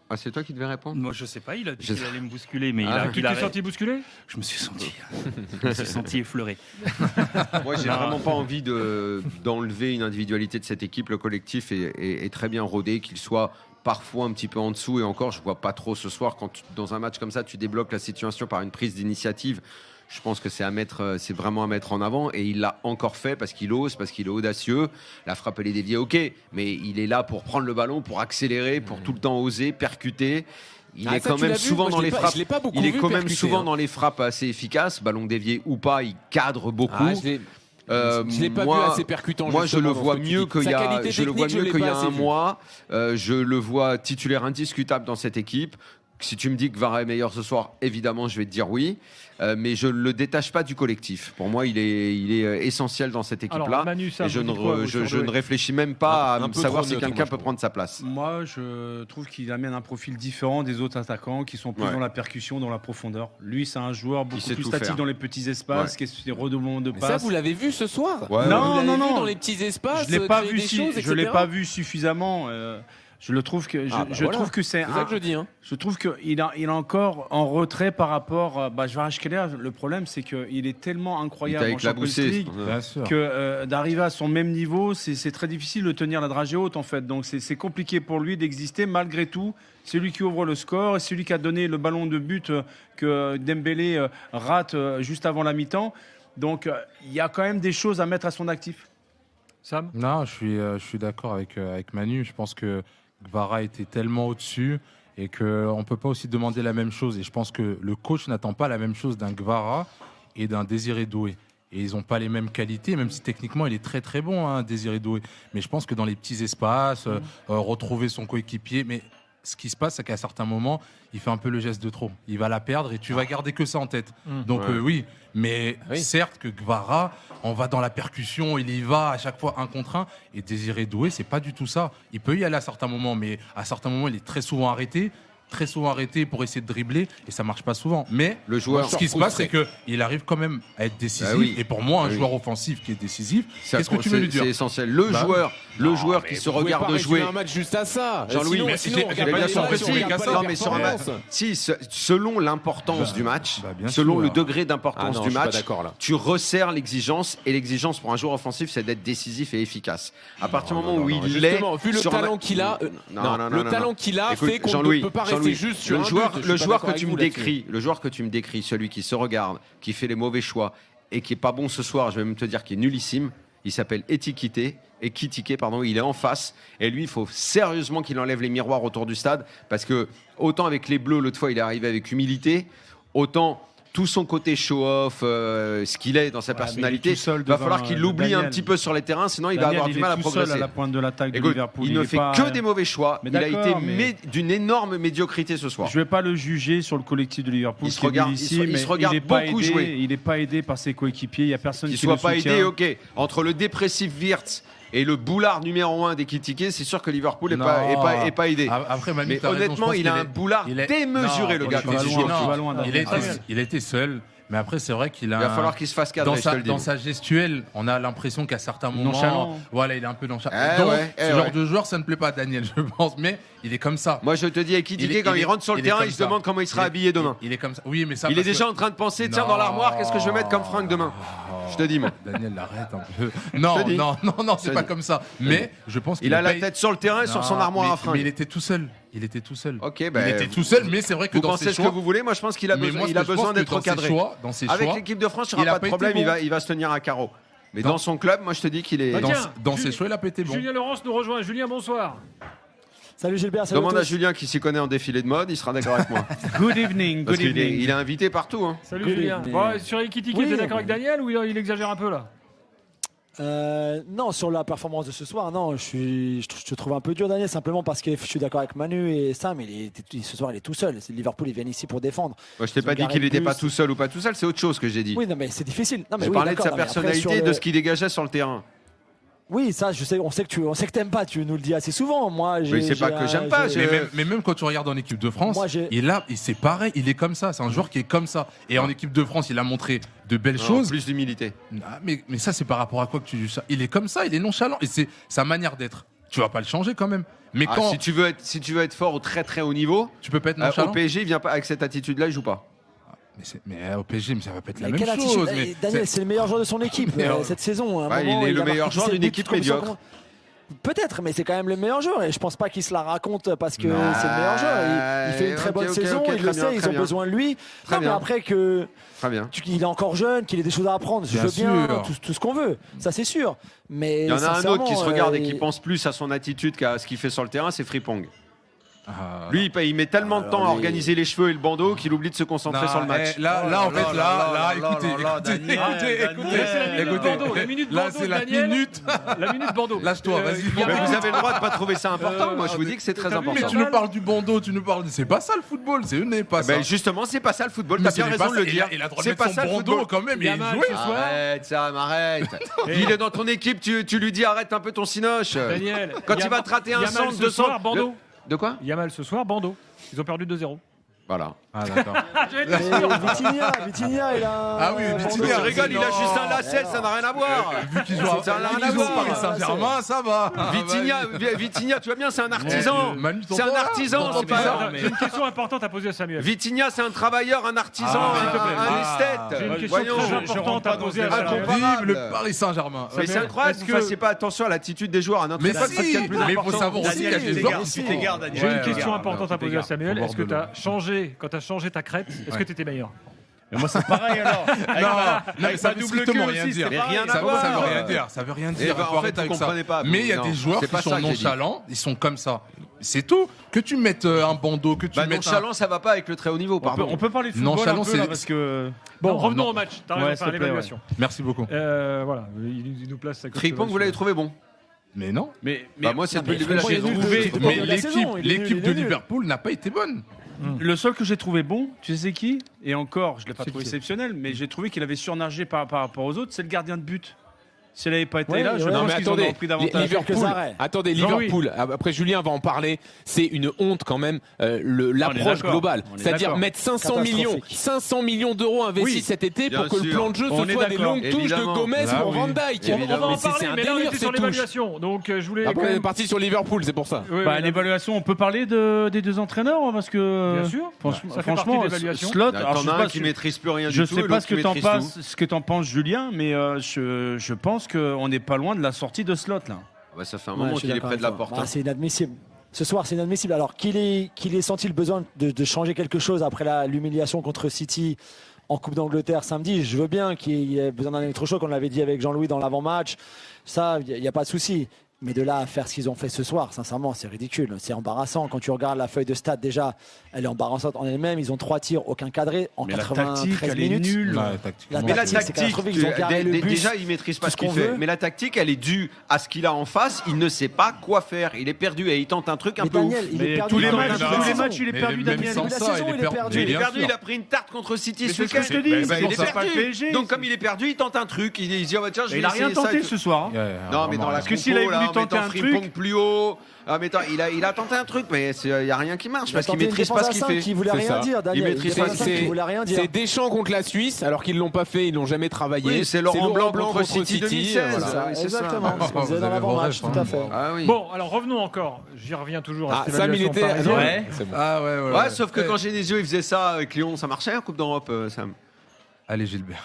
Ah, c'est toi qui devais répondre? Moi, je sais pas, il a dit qu'il allait me bousculer, mais tu t'es senti bousculé? Je me suis senti effleuré. Moi, j'ai vraiment pas envie d'enlever une individualité de cette équipe. Le collectif est très bien rodé, qu'il soit parfois un petit peu en dessous, et encore, je vois pas trop ce soir quand dans un match comme ça, tu débloques la situation par une prise d'initiative. Je pense que c'est vraiment à mettre en avant, et il l'a encore fait parce qu'il ose, parce qu'il est audacieux. La frappe, elle est déviée, ok, mais il est là pour prendre le ballon, pour accélérer, pour tout le temps oser, percuter. il est quand même souvent dans les frappes. Il est quand même souvent dans les frappes assez efficaces, ballon dévié ou pas, il cadre beaucoup. Je l'ai pas vu assez percutant. Moi, je le vois mieux qu'il y a un mois. Je le vois titulaire indiscutable dans cette équipe. Si tu me dis que Kvara est meilleur ce soir, évidemment, je vais te dire oui. Mais je ne le détache pas du collectif. Pour moi, il est essentiel dans cette équipe-là. Alors, Manu, et je ne réfléchis même pas à savoir si quelqu'un peut prendre sa place. Moi, je trouve qu'il amène un profil différent des autres attaquants qui sont plus dans la percussion, dans la profondeur. Lui, c'est un joueur beaucoup plus statique dans les petits espaces, qui est des redoublements de passes. Ça, vous l'avez vu ce soir? Non. Dans les petits espaces. Je l'ai pas vu suffisamment. Je trouve que c'est ça que je dis. Je trouve qu'il est encore en retrait par rapport. Kvaratskhelia, le problème, c'est qu'il est tellement incroyable en Champions League que d'arriver à son même niveau, c'est très difficile de tenir la dragée haute en fait. Donc c'est compliqué pour lui d'exister malgré tout. C'est lui qui ouvre le score et c'est lui qui a donné le ballon de but que Dembélé rate juste avant la mi-temps. Donc il y a quand même des choses à mettre à son actif. Sam ? Non, je suis d'accord avec Manu. Je pense que Kvara était tellement au-dessus et qu'on ne peut pas aussi demander la même chose. Et je pense que le coach n'attend pas la même chose d'un Kvara et d'un Désiré Doué. Et ils n'ont pas les mêmes qualités, même si techniquement il est très très bon, Désiré Doué. Mais je pense que dans les petits espaces, retrouver son coéquipier... Mais ce qui se passe, c'est qu'à certains moments, il fait un peu le geste de trop. Il va la perdre et tu vas garder que ça en tête. Donc oui, mais certes que Kvara, on va dans la percussion, il y va à chaque fois 1 contre 1. Et Désiré Doué, c'est pas du tout ça. Il peut y aller à certains moments, mais à certains moments, il est très souvent arrêté pour essayer de dribbler et ça marche pas souvent. Mais le joueur, ce qui se passe, c'est qu'il arrive quand même à être décisif. Et pour moi, un joueur offensif qui est décisif, qu'est-ce que tu veux lui dire? C'est essentiel. Le joueur qui se regarde jouer. Un match juste à ça. Jean-Louis, selon l'importance du match, selon le degré d'importance du match, tu resserres l'exigence et l'exigence pour un joueur offensif, c'est d'être décisif et efficace. À partir du moment où il l'est, vu le talent qu'il a, le talent qu'il a fait qu'on ne peut pas rester juste sur le joueur que tu me décris, celui qui se regarde, qui fait les mauvais choix et qui est pas bon ce soir, je vais même te dire qu'il est nullissime. Il s'appelle Ekitike, il est en face. Et lui, il faut sérieusement qu'il enlève les miroirs autour du stade. Parce que, autant avec les Bleus, l'autre fois, il est arrivé avec humilité, autant tout son côté show-off, ce qu'il est dans sa personnalité, il va falloir qu'il l'oublie un petit peu sur les terrains, sinon il va avoir du mal à progresser. Seul à la pointe de l'attaque de Liverpool. Il ne fait que des mauvais choix. Il a été d'une énorme médiocrité ce soir. Je ne vais pas le juger sur le collectif de Liverpool. Il se regarde beaucoup jouer. Il n'est pas aidé par ses coéquipiers. Il n'y a personne qui le soutient. Qu'il ne soit pas aidé, ok. Entre le dépressif Wirtz et le boulard numéro 1 d'Ekitike, c'est sûr que Liverpool n'est pas aidé. Après, Manu, mais honnêtement, il a un boulard démesuré, le gars. Il a été seul. Mais après, c'est vrai qu'il a. Il va falloir qu'il se fasse cadrer. Dans sa gestuelle, on a l'impression qu'à certains moments. Nonchalant. Voilà, il est un peu nonchalant. Ce genre de joueur, ça ne plaît pas à Daniel, je pense. Mais il est comme ça. Moi, je te dis, Ekitike, quand il rentre sur le terrain, il se demande comment il sera habillé demain. Il est comme ça. Oui, mais ça. Il est déjà en train de penser, tiens, dans l'armoire, qu'est-ce que je vais mettre comme fringue demain? Je te dis, moi. Daniel, arrête un peu. Non, c'est pas comme ça. Mais je pense qu'il a la tête sur le terrain, sur son armoire à fringues. Mais il était tout seul. Il était tout seul. Ok, il était tout seul, mais c'est vrai que dans ses choix. Vous pensez ce que vous voulez. Moi, je pense qu'il a besoin d'être recadré. Avec l'équipe de France, il n'y aura pas de problème. Il va se tenir à carreau. Mais dans son club, moi, je te dis qu'il est. Dans ses choix, il a pété bon. Julien Laurence nous rejoint. Julien, bonsoir. Salut Gilbert. Salut. Demande à Julien qui s'y connaît en défilé de mode. Il sera d'accord avec moi. Good evening. Il est invité partout. Salut Julien. Sur Ekitike, tu es d'accord avec Daniel ou il exagère un peu là? Non, sur la performance de ce soir, non, je te trouve un peu dur, Daniel, simplement parce que je suis d'accord avec Manu et Sam. Ce soir, il est tout seul. Liverpool, ils viennent ici pour défendre. Moi, je t'ai pas dit qu'il n'était pas tout seul ou pas tout seul. C'est autre chose que j'ai dit. Oui, non, mais c'est difficile. Je parlais de sa personnalité, de ce qu'il dégageait sur le terrain. Oui, ça, je sais. On sait que t'aimes pas. Tu nous le dis assez souvent. Moi, c'est pas que j'aime pas. Mais même quand tu regardes en équipe de France, c'est pareil. Il est comme ça. C'est un joueur qui est comme ça. Et en équipe de France, il a montré de belles choses. Plus d'humilité. Mais ça, c'est par rapport à quoi que tu dis ça? Il est comme ça. Il est nonchalant. Et c'est sa manière d'être. Tu vas pas le changer quand même. Mais si tu veux être fort au très très haut niveau, tu peux pas être nonchalant. Au PSG, il vient pas avec cette attitude-là, il joue pas. Mais au PSG, ça va pas être la même chose. Daniel, c'est le meilleur joueur de son équipe cette saison. Il est le meilleur joueur d'une équipe médiocre. Peut-être, mais c'est quand même le meilleur joueur. Et je pense pas qu'il se la raconte parce que c'est le meilleur joueur. Il fait une très bonne saison, il le sait, ils ont besoin de lui. Mais après qu'il est encore jeune, qu'il ait des choses à apprendre, je veux bien tout ce qu'on veut. Ça, c'est sûr. Mais il y en a un autre qui se regarde et qui pense plus à son attitude qu'à ce qu'il fait sur le terrain, c'est Frimpong. Lui, il met tellement de temps à organiser les cheveux et le bandeau qu'il oublie de se concentrer sur le match. Écoutez, là, c'est la minute. La minute bandeau. Lâche-toi, vas-y. Vous avez le droit de pas trouver ça important. Moi, je vous dis que c'est très important. Mais tu nous parles du bandeau, c'est pas ça le football, n'est pas ça. Justement, c'est pas ça le football. T'as bien raison de le dire. C'est pas ça le football quand même. Il est joué. Arrête, Sam, arrête. Il est dans ton équipe, tu lui dis arrête un peu ton cinoche. Daniel, quand il va te rater un centre, 200. De quoi? Yamal ce soir, Bordeaux. Ils ont perdu 2-0. Voilà. Ah d'accord. Vitinha, il a. Ah oui, Vitinha. Je rigole, il a juste un lacet, ça n'a rien à voir. Vu qu'il joue à Paris Saint-Germain, ça va. Vitinha, tu vois bien, c'est un artisan. C'est un artisan, c'est pas. J'ai une question importante à poser à Samuel. Vitinha, c'est un travailleur, un artisan, un esthète. J'ai une question très importante à poser à Samuel. Vive le Paris Saint-Germain. Mais c'est incroyable que vous ne fassiez pas attention à l'attitude des joueurs à notre époque. Mais il faut savoir aussi qu'il y a des joueurs. J'ai une question importante à poser à Samuel. Est-ce que tu as changé, quand tu as changé ta crête, est-ce que tu étais meilleur? Mais moi, c'est pareil alors. Non, ça veut strictement rien dire. Ça veut rien dire. Ça veut rien dire. En fait, vous comprenez pas. Mais il y a des joueurs qui sont nonchalants. Ils sont comme ça. C'est tout. Que tu mettes un bandeau, que tu mettes nonchalant, ça va pas avec le très haut niveau. Pardon. On peut parler de football un peu là parce que. Bon, revenons au match. T'as raison, l'évaluation. Merci beaucoup. Voilà, il nous place. Fripong, vous l'avez trouvé bon? Mais non. Mais moi, c'est depuis le début, j'ai trouvé. Mais l'équipe de Liverpool n'a pas été bonne. Le seul que j'ai trouvé bon, tu sais qui? Et encore, je ne l'ai pas trouvé exceptionnel, mais j'ai trouvé qu'il avait surnagé par rapport aux autres, c'est le gardien de but. S'il n'avait pas été là, je pense qu'ils auraient pris davantage. Liverpool, après Julien va en parler, c'est une honte quand même, l'approche globale. C'est-à-dire mettre 500 millions d'euros investis cet été pour que le plan de jeu ce soit des longues touches de Gomez pour Van Dijk. On va en parler, mais là on était sur l'évaluation. Donc je voulais. On est parti sur Liverpool, c'est pour ça. L'évaluation, on peut parler des deux entraîneurs parce que. Bien sûr. Franchement, Slot, t'en as un qui maîtrise plus rien du tout. Je sais pas ce que t'en penses, Julien, mais je pense qu'on n'est pas loin de la sortie de Slot là. Ça fait un moment qu'il est près de la porte. C'est inadmissible. Ce soir, c'est inadmissible. Alors qu'il ait senti le besoin de changer quelque chose après l'humiliation contre City en Coupe d'Angleterre samedi, je veux bien qu'il ait besoin d'un électrochoc, on l'avait dit avec Jean-Louis dans l'avant-match. Ça, il n'y a pas de souci. Mais de là à faire ce qu'ils ont fait ce soir, sincèrement, c'est ridicule. C'est embarrassant. Quand tu regardes la feuille de stats, déjà, elle est embarrassante en elle-même. Ils ont 3 tirs, aucun cadré en 93 minutes. Nulle. Mais la tactique, déjà, il maîtrise pas ce qu'il fait. Mais la tactique, elle est due à ce qu'il a en face. Il ne sait pas quoi faire. Il est perdu et il tente un truc un peu ouf. Tous les matchs, il est perdu, Daniel. Il a pris une tarte contre City ce week-end. Il est perdu. Donc, comme il est perdu, il tente un truc. Il dit, tiens, je vais essayer ça. Il a rien tenté ce soir. Non, mais dans la compo, tenter un truc plus haut. Ah mais attends, il a tenté un truc, mais il n'y a rien qui marche parce qu'il maîtrise pas ce qu'il fait. Qui voulait rien dire, Daniel. Il maîtrise pas ce qu'il voulait rien dire. C'est Deschamps contre la Suisse, alors qu'ils l'ont pas fait, ils l'ont jamais travaillé. Oui, c'est Laurent Blanc contre City 2016. Exactement. Ce qu'on disait dans l'avant-match, tout à fait. Bon, alors revenons encore. J'y reviens toujours. Ah, Sam, il était. Ouais, sauf que quand Genesio il faisait ça avec Lyon, ça marchait en Coupe d'Europe, Sam. Allez Gilbert.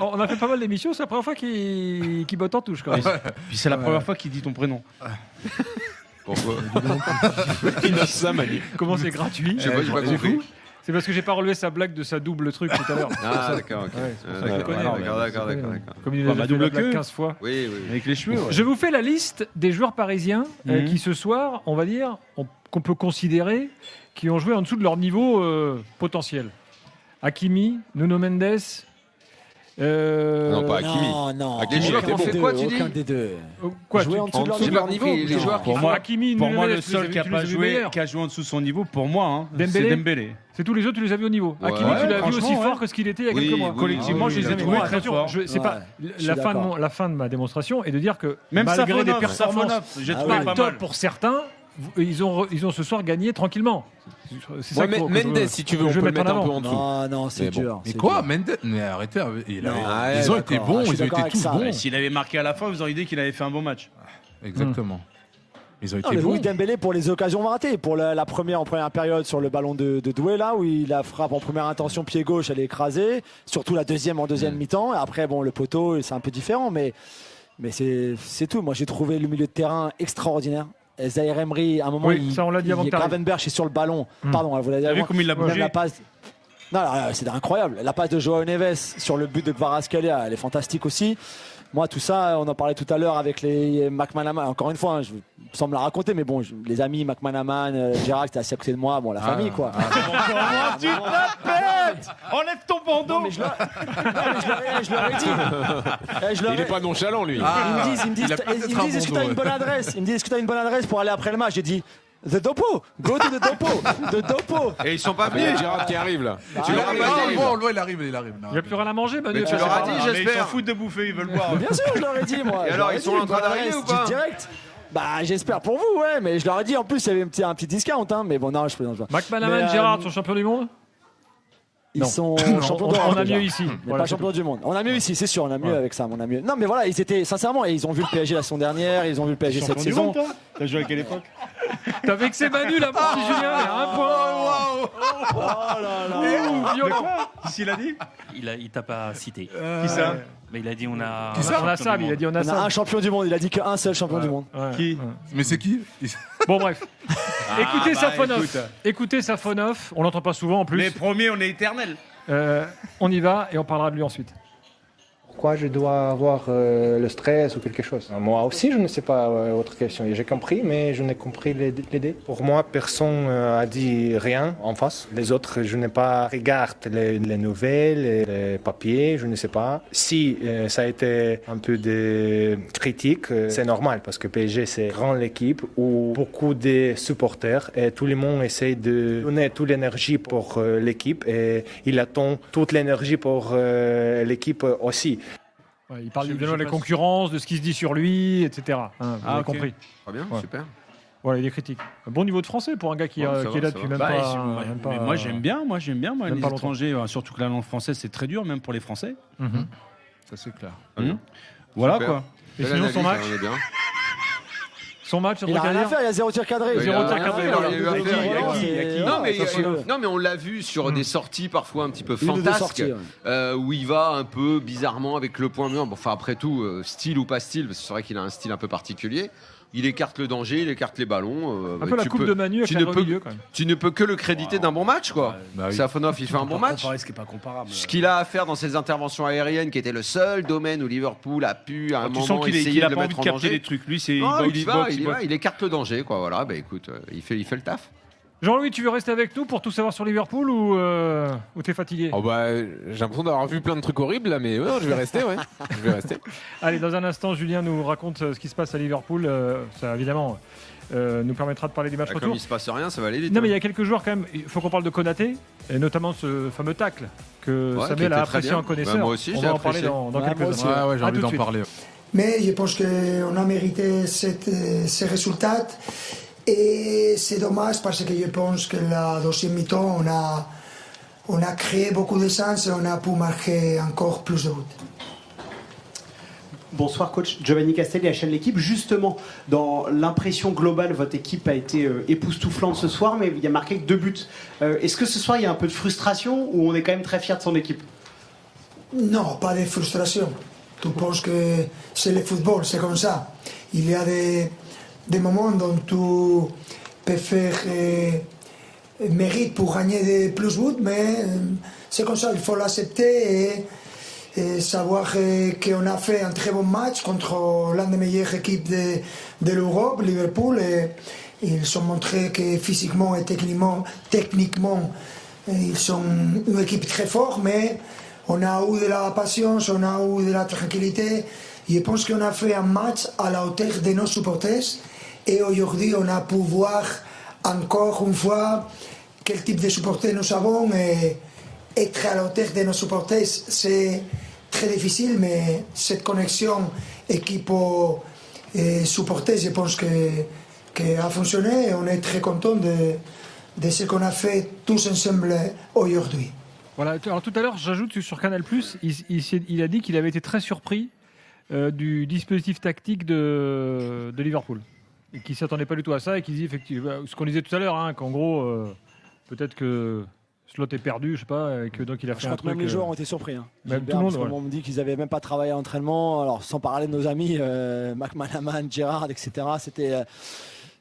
On a fait pas mal d'émissions, c'est la première fois qu'il botte en touche quand même. Puis c'est la première fois qu'il dit ton prénom. Pourquoi? Comment c'est gratuit? Je sais pas compris. C'est parce que j'ai pas relevé sa blague de sa double truc tout à l'heure. Ah d'accord, ok. D'accord. Comme il a fait la blague 15 fois. Oui. Avec les cheveux. Je vous fais la liste des joueurs parisiens qui ce soir, on va dire, qu'on peut considérer qui ont joué en dessous de leur niveau potentiel. Hakimi, Nuno Mendes. Non, pas Hakimi. Non. Hakimi, c'est quoi, tu dis? Aucun des deux. Quoi, jouer en dessous de leur niveau? Les joueurs pour moi, le seul qui a pas joué, qui a joué en dessous de son niveau, pour moi, c'est Dembélé. C'est tous les autres, tu les as vus au niveau. Hakimi, tu l'as vu aussi fort que ce qu'il était il y a quelques mois. Collectivement, je les ai trouvés très forts. C'est pas la fin de ma démonstration et de dire que même malgré des performances j'ai trouvé pas mal pour certains, ils ont ce soir gagné tranquillement. C'est ça Mendes, si tu veux, on peut le mettre un peu en dessous. Non, c'est dur. Mais quoi, Mendes? Mais arrêtez, ils ont été bons, ils ont été tous bons. S'il avait marqué à la fin, vous auriez dit qu'il avait fait un beau match. Exactement. Ils ont été bons. Louis Dembélé pour les occasions ratées, pour la première en première période sur le ballon de Doué là où il la frappe en première intention pied gauche, elle est écrasée. Surtout la deuxième en deuxième mi-temps. Et après le poteau c'est un peu différent, mais c'est tout. Moi j'ai trouvé le milieu de terrain extraordinaire. Zaïre Emery, à un moment, on l'a dit avant Gravenberch est sur le ballon. Pardon, vous l'avez dit. Vu comme il l'a bougé. Non, c'est incroyable. La passe de Joao Neves sur le but de Kvaratskhelia, elle est fantastique aussi. Moi, tout ça, on en parlait tout à l'heure avec les McManaman. Encore une fois, je sans me la raconter, mais bon, les amis McManaman, Gérard, qui était assis à côté de moi, bon, la famille, quoi. Tu te la pètes. Enlève ton bandeau. Non, mais je leur ai dit. Il n'est pas nonchalant, lui. Ils me disent, est-ce que tu as une bonne adresse? Ils me disent, est-ce que tu as une bonne adresse pour aller après le match? J'ai dit, The Dopo, go to the Dopo, the Dopo. Et ils sont pas Il y a venus. Gérard qui arrive là. Tu leur as dit, on le voit, il arrive. Il n'y a plus rien à manger, Manu. Tu leur as dit, Ils s'en j'espère. foutent de bouffer, ils veulent boire. Bien sûr, je leur ai dit, moi. Et alors, ils sont en train d'arriver ou pas? Direct. Bah, j'espère pour vous, ouais, mais je leur ai dit en plus, il y avait un petit discount, hein, mais bon, non, je plaisante. McManaman, Gérard sont champions du monde? Ils sont champions d'Europe. On a déjà. mieux ici. Mais Voilà, pas champions du monde. On a mieux ici, c'est sûr, on a mieux avec ça, on a mieux. Non, mais voilà, ils étaient sincèrement, et ils ont vu le PSG la saison dernière, ils ont vu le PSG cette saison. T'as joué à quelle époque? T'as vexé Manu là, petit Julien, il y a un point. Oh là là. Violent. Qu'est-ce qu'il a dit? Il t'a pas cité. Qui ça? Mais il a dit on a. On a Sam, il a dit on a On a un champion du monde, il a dit qu'un seul champion du monde. Qui? Mais c'est qui? Bon, bref. Écoutez Safonov. Écoutez Safonov, on l'entend pas souvent en plus. Mais premier, on est éternel. On y va et on parlera de lui ensuite. Pourquoi je dois avoir le stress ou quelque chose? Moi aussi, je ne sais pas autre question. J'ai compris, mais je n'ai compris l'idée. Pour moi, personne a dit rien en face. Les autres, je n'ai pas regardé les nouvelles, les papiers, je ne sais pas. Si ça a été un peu de critique, c'est normal parce que PSG, c'est une grande équipe où beaucoup de supporters et tout le monde essaie de donner toute l'énergie pour l'équipe et il attend toute l'énergie pour l'équipe aussi. Ouais, il parle évidemment de la concurrence, de ce qui se dit sur lui, etc. Vous avez compris. Très bien, super. Voilà, il est critique. Un bon niveau de français pour un gars qui est là depuis même pas. Moi, j'aime bien, les étrangers, surtout que la langue française, c'est très dur, même pour les Français. Ça, c'est clair. Voilà, Super. quoi. Et sinon, son match Son match, il a rien à faire, il y a 0 tir cadré. Non, mais on l'a vu sur des sorties parfois un petit peu fantasques, où il va un peu bizarrement avec le point mûr. Enfin, après tout, style ou pas style, parce que c'est vrai qu'il a un style un peu particulier. Il écarte le danger, il écarte les ballons. Un peu la coupe de Manu avec le milieu, quand même. Tu ne peux que le créditer d'un bon match, quoi. Safonov, il fait un bon match. Ce qui est pas comparable. Ce qu'il a à faire dans ses interventions aériennes, qui était le seul domaine où Liverpool a pu à un moment essayer de le mettre en danger. Les trucs. Lui, il écarte le danger, quoi. Voilà, bah écoute, il fait le taf. Jean-Louis, tu veux rester avec nous pour tout savoir sur Liverpool ou t'es fatigué? Oh bah, j'ai l'impression d'avoir vu plein de trucs horribles là, mais ouais, je vais rester, ouais. Je vais rester. Allez, dans un instant, Julien nous raconte ce qui se passe à Liverpool. Ça, évidemment, nous permettra de parler du match retour. Comme il se passe rien, ça va aller vite. Non, mais il y a quelques joueurs quand même. Il faut qu'on parle de Konaté, et notamment ce fameux tacle que Samuel a apprécié en connaisseur. Moi aussi, on va en parler dans quelques instants. Ouais, j'ai envie d'en parler. Mais je pense qu'on a mérité ces résultats. Et c'est dommage parce que je pense que la deuxième mi-temps, on a créé beaucoup de chances et on a pu marquer encore plus de buts. Bonsoir coach, Giovanni Castelli, HL L'équipe. Justement, dans l'impression globale, votre équipe a été époustouflante ce soir, mais il y a marqué que 2 buts. Est-ce que ce soir, il y a un peu de frustration ou on est quand même très fier de son équipe? Non, pas de frustration. Tu penses que c'est le football, c'est comme ça. Il y a des moments dont tu peux faire mérite pour gagner de plus de buts, mais c'est comme ça, il faut l'accepter et savoir qu'on a fait un très bon match contre l'une des meilleures équipes de l'Europe, Liverpool, et ils ont montré que physiquement et techniquement ils sont une équipe très forte, mais on a eu de la patience, on a eu de la tranquillité. Je pense qu'on a fait un match à la hauteur de nos supporters. Et aujourd'hui, on a pu voir encore une fois quel type de supporters nous avons. Et être à la hauteur de nos supporters, c'est très difficile, mais cette connexion équipe-supporter, je pense qu'elle a fonctionné. Et on est très content de ce qu'on a fait tous ensemble aujourd'hui. Voilà, alors tout à l'heure, j'ajoute sur Canal+, il a dit qu'il avait été très surpris du dispositif tactique de Liverpool. Et qui ne s'attendait pas du tout à ça et qui dit effectivement ce qu'on disait tout à l'heure, qu'en gros, peut-être que Slot est perdu, je sais pas, et que donc il a fait un truc. Même les joueurs ont été surpris. Même tout le monde. On me dit qu'ils n'avaient même pas travaillé à l'entraînement. Alors, sans parler de nos amis McManaman, Gerrard, etc.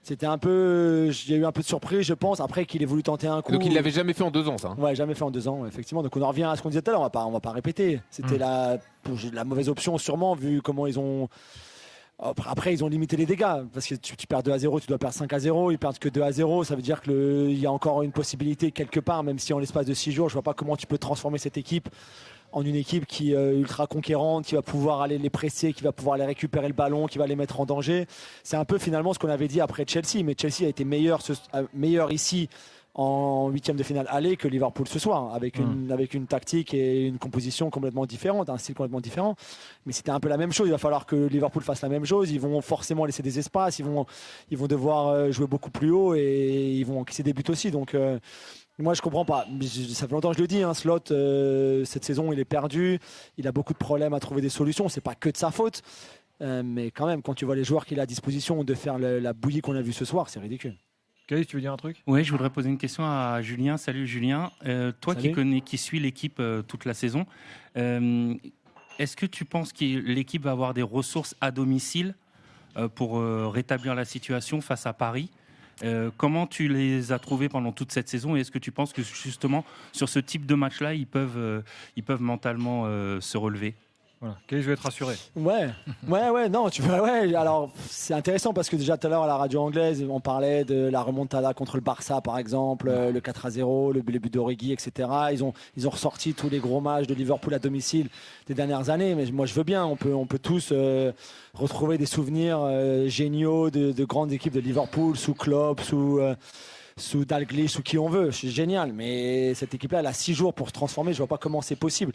C'était un peu. J'ai eu un peu de surprise, je pense. Après qu'il ait voulu tenter un coup. Donc il l'avait jamais fait en 2 ans, ça. Ouais, jamais fait en 2 ans, effectivement. Donc on en revient à ce qu'on disait tout à l'heure. On va pas répéter. C'était la mauvaise option, sûrement, vu comment ils ont. Après, ils ont limité les dégâts. Parce que tu perds 2-0, tu dois perdre 5-0. Ils perdent que 2-0. Ça veut dire qu'il y a encore une possibilité quelque part, même si en l'espace de 6 jours, je vois pas comment tu peux transformer cette équipe en une équipe qui est ultra conquérante, qui va pouvoir aller les presser, qui va pouvoir aller récupérer le ballon, qui va les mettre en danger. C'est un peu finalement ce qu'on avait dit après Chelsea, mais Chelsea a été meilleur ici en 8e de finale aller que Liverpool ce soir, avec une tactique et une composition complètement différente, un style complètement différent. Mais c'était un peu la même chose. Il va falloir que Liverpool fasse la même chose. Ils vont forcément laisser des espaces, ils vont devoir jouer beaucoup plus haut et ils vont encaisser des buts aussi. Donc moi, je comprends pas. Ça fait longtemps que je le dis. Slot, cette saison, il est perdu. Il a beaucoup de problèmes à trouver des solutions. C'est pas que de sa faute. Mais quand même, quand tu vois les joueurs qu'il a à disposition de faire la bouillie qu'on a vue ce soir, c'est ridicule. Khalid, tu veux dire un truc ? Oui, je voudrais poser une question à Julien. Salut Julien. Toi qui suis l'équipe toute la saison, est-ce que tu penses que l'équipe va avoir des ressources à domicile pour rétablir la situation face à Paris ? Comment tu les as trouvés pendant toute cette saison et est-ce que tu penses que justement sur ce type de match-là, ils peuvent mentalement se relever ? Voilà. Je vais être rassuré. Ouais, non, alors c'est intéressant parce que déjà tout à l'heure à la radio anglaise, on parlait de la remontada contre le Barça par exemple, le 4-0, le but d'Origi, etc. Ils ont ressorti tous les gros matchs de Liverpool à domicile des dernières années, mais moi je veux bien, on peut tous retrouver des souvenirs géniaux de grandes équipes de Liverpool sous Klopp, sous Dalglish, sous qui on veut, c'est génial, mais cette équipe-là, elle a 6 jours pour se transformer, je vois pas comment c'est possible.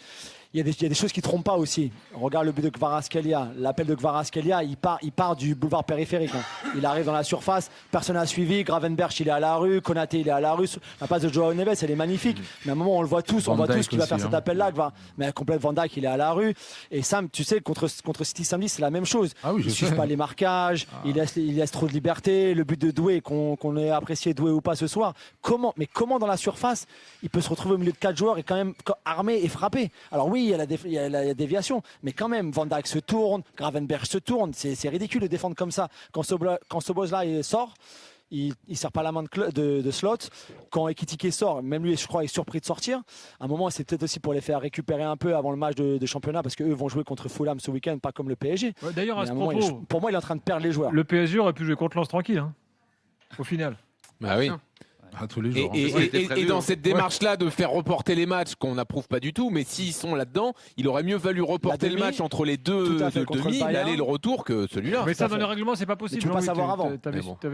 Il y a des choses qui ne trompent pas aussi. Regarde le but de Kvaratskhelia. L'appel de Kvaratskhelia, il part du boulevard périphérique. Il arrive dans la surface, personne n'a suivi. Gravenberch, il est à la rue. Konaté, il est à la rue. La passe de Joao Neves, elle est magnifique. Mais à un moment, on le voit tous. On voit tous qu'il va faire cet appel-là. Mais complète Van Dijk, il est à la rue. Et Sam, tu sais, contre City samedi, c'est la même chose. Ah oui, il ne suit pas les marquages. Il laisse trop de liberté. Le but de Doué, qu'on ait apprécié Doué ou pas ce soir. Comment dans la surface, il peut se retrouver au milieu de 4 joueurs et quand même armé et frappé? Alors oui, il y a la déviation, mais quand même, Van Dijk se tourne, Gravenberch se tourne, c'est ridicule de défendre comme ça. Quand Szoboszlai sort, il ne serre pas la main de Slot. Quand Ekitike sort, même lui, je crois, est surpris de sortir. À un moment, c'est peut-être aussi pour les faire récupérer un peu avant le match de championnat, parce qu'eux vont jouer contre Fulham ce week-end, pas comme le PSG. Ouais, d'ailleurs, à ce propos, pour moi, il est en train de perdre les joueurs. Le PSG aurait pu jouer contre Lens tranquille, au final. Bah oui. À tous les jours. Et dans cette démarche-là de faire reporter les matchs, qu'on n'approuve pas du tout, mais s'ils sont là-dedans, il aurait mieux valu reporter le match entre les deux demi, l'aller et le retour, que celui-là. Mais ça, dans les règlements, c'est pas possible. Mais tu peux pas savoir avant.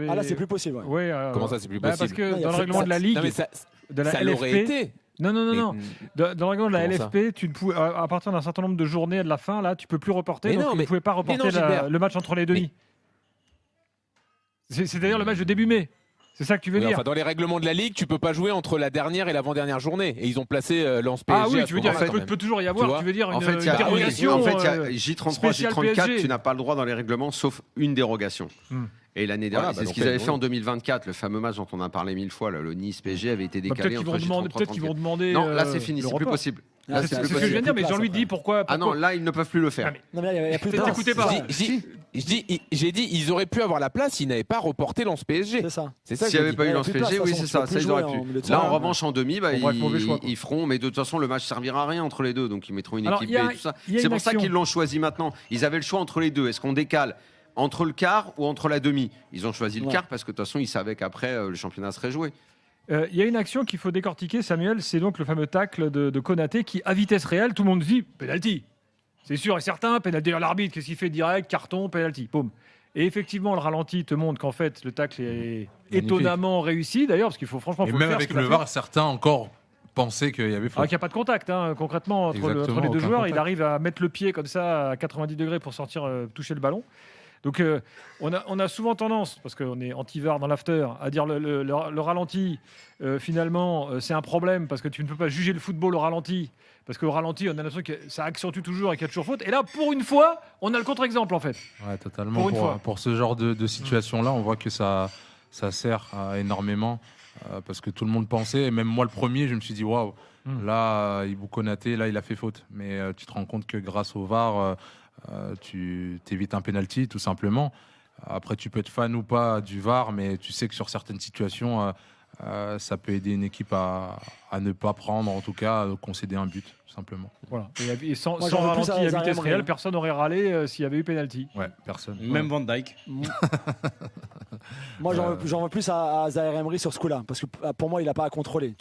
Ah là, c'est plus possible. Ouais. Comment ça, c'est plus possible? Parce que dans le règlement de la Ligue, de la LFP. Non. Dans le règlement de la LFP, tu ne pouvais, à partir d'un certain nombre de journées de la fin, là, tu peux plus reporter. Donc tu ne pouvais pas reporter le match entre les demi. C'est-à-dire le match de début mai. C'est ça que tu veux dire? Enfin, dans les règlements de la Ligue, tu peux pas jouer entre la dernière et l'avant-dernière journée. Et ils ont placé Lens PSG. Ah oui, tu veux dire, il peut toujours y avoir, tu veux dire, une dérogation. En fait, il y a J33, J34, tu n'as pas le droit dans les règlements, sauf une dérogation. Et l'année dernière, c'est ce qu'ils avaient fait en 2024, le fameux match dont on a parlé 1000 fois, le Nice-PSG avait été décalé entre J33 peut-être qu'ils vont demander. Non, là c'est fini, c'est plus possible. C'est ce que je viens de dire, mais Jean-Louis dit pourquoi. Ah non, là ils ne peuvent plus le faire. Non, mais il y a plus de t'écoutez pas. J'ai dit, ils auraient pu avoir la place, ils n'avaient pas reporté Lens PSG. C'est ça. S'il n'y avait pas eu Lens PSG, oui, c'est ça, ils auraient pu. Là, en revanche, en demi, ils feront, mais de toute façon, le match servira à rien entre les deux, donc ils mettront une équipe B et tout ça. C'est pour ça qu'ils l'ont choisi maintenant. Ils avaient le choix entre les deux. Est-ce qu'on décale entre le quart ou entre la demi? Ils ont choisi le quart parce que de toute façon, ils savaient qu'après, le championnat serait joué. Il y a une action qu'il faut décortiquer, Samuel, c'est donc le fameux tacle de Konaté qui, à vitesse réelle, tout le monde dit penalty. C'est sûr et certain, penalty à l'arbitre, qu'est-ce qu'il fait direct? Carton, penalty, boum. Et effectivement, le ralenti te montre qu'en fait, le tacle est étonnamment réussi, d'ailleurs, parce qu'il faut franchement. Et même avec le VAR, certains encore pensaient qu'il y avait faute. Qu'il n'y a pas de contact, concrètement, entre les deux joueurs. Il arrive à mettre le pied comme ça à 90 degrés pour sortir, toucher le ballon. Donc on a souvent tendance, parce qu'on est anti-VAR dans l'after, à dire le ralenti, finalement, c'est un problème parce que tu ne peux pas juger le football au ralenti. Parce qu'au ralenti, on a l'impression que ça accentue toujours et qu'il y a toujours faute. Et là, pour une fois, on a le contre-exemple, en fait. Ouais, totalement. Pour ce genre de situation-là, on voit que ça sert énormément. Parce que tout le monde pensait, et même moi le premier, je me suis dit, waouh, là, Ibou Konaté, là, il a fait faute. Mais tu te rends compte que grâce au VAR... tu t'évites un penalty tout simplement. Après, tu peux être fan ou pas du VAR, mais tu sais que sur certaines situations, ça peut aider une équipe à ne pas prendre, en tout cas, à concéder un but, tout simplement. Voilà. Et sans ralenti à vitesse réelle, personne n'aurait râlé s'il y avait eu pénalty. Ouais, personne. Même Van Dijk. Moi, j'en veux plus à Zaïre Emery sur ce coup-là, parce que pour moi, il n'a pas à contrôler.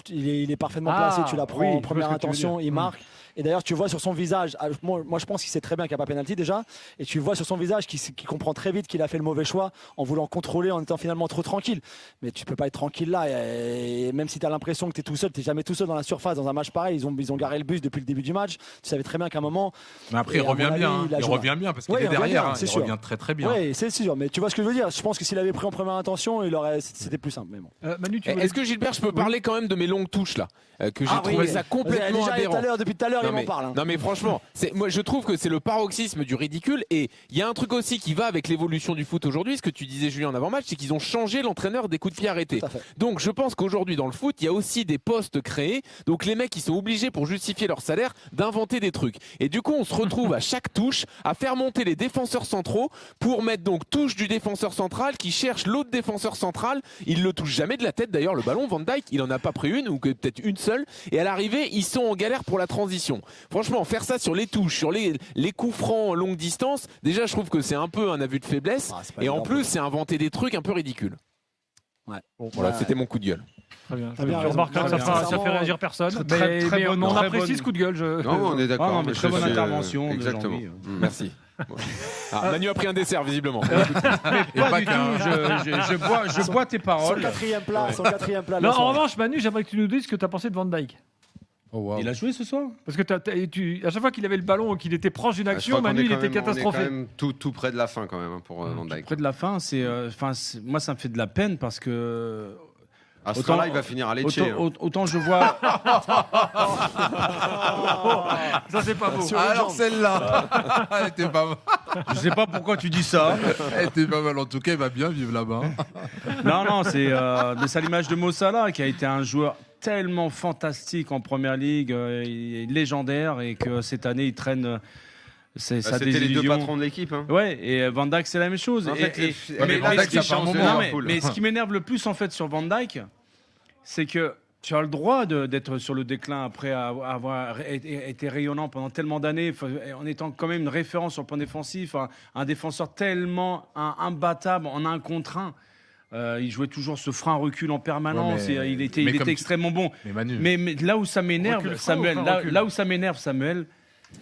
Il est parfainement placé, tu l'apprends en première intention, il marque. Et d'ailleurs, tu vois sur son visage, moi je pense qu'il sait très bien qu'il n'y a pas pénalty déjà, et tu vois sur son visage qu'il comprend très vite qu'il a fait le mauvais choix en voulant contrôler, en étant finalement trop tranquille. Mais tu peux pas être tranquille là, et même si tu as l'impression que tu es tout seul, tu n'es jamais tout seul dans la surface. Dans un match pareil, ils ont garé le bus depuis le début du match. Tu savais très bien qu'à un moment. Mais après, il revient bien, il revient bien parce qu'il est derrière, il revient très très bien. Oui, c'est sûr, mais tu vois ce que je veux dire. Je pense que s'il avait pris en première intention, c'était plus simple. Mais bon. Manu, est-ce que Gilbert, je peux parler quand même de mes longues touches là, que j'ai trouvé ça complètement aberrant. Depuis tout à l'heure, il m'en parle. Non mais franchement, moi je trouve que c'est le paroxysme du ridicule, et il y a un truc aussi qui va avec l'évolution du foot aujourd'hui. Ce que tu disais, Julien, en avant-match, c'est qu'ils ont changé l'entraîneur des coups de pied arrêtés. Donc je pense qu'aujourd'hui dans le foot, il y a aussi des postes créés. Donc les mecs, ils sont obligés, pour justifier leur salaire, d'inventer des trucs. Et du coup, on se retrouve à chaque touche à faire monter les défenseurs centraux pour mettre donc touche du défenseur central qui cherche l'autre défenseur central. Il le touche jamais de la tête d'ailleurs, le ballon. Van Dijk, il en a pas pris une, ou peut-être une seule. Et à l'arrivée, ils sont en galère pour la transition. Franchement, faire ça sur les touches, sur les coups francs longue distance, déjà je trouve que c'est un peu un aveu de faiblesse. Et en plus, c'est inventer des trucs un peu ridicules. Ouais. Voilà, c'était mon coup de gueule. Très bien. Je remarque que ça fait réagir personne. Mais on apprécie ce coup de gueule. Non, on est d'accord. Très bonne intervention. Exactement. Merci. Manu a pris un dessert visiblement. Mais pas du tout. Je bois tes paroles. Son quatrième plat. Non, en revanche, Manu, j'aimerais que tu nous dises ce que tu as pensé de Van Dijk. Oh, wow. Il a joué ce soir. Parce que à chaque fois qu'il avait le ballon, qu'il était proche d'une action, Manu, il était catastrophé. On est quand même tout près de la fin quand même pour Van Dijk. Près de la fin, moi ça me fait de la peine parce que. À ce temps-là, il va finir à Lecce. Autant je vois. Ça, c'est pas beau. Alors celle-là, elle était pas mal. Je sais pas pourquoi tu dis ça. Elle était pas mal. En tout cas, il va bien vivre là-bas. Non, c'est à l'image de Mo Salah, qui a été un joueur tellement fantastique en Première Ligue, légendaire, et que cette année, il traîne. C'était les deux patrons de l'équipe. Hein. Ouais, et Van Dijk, c'est la même chose. En fait, mais ce qui m'énerve le plus en fait sur Van Dijk, c'est que tu as le droit d'être sur le déclin après avoir été rayonnant pendant tellement d'années, en étant quand même une référence sur le plan défensif, un défenseur tellement imbattable en un contre un. Il jouait toujours ce frein recul en permanence, et il était extrêmement bon. Mais là où ça m'énerve, Samuel,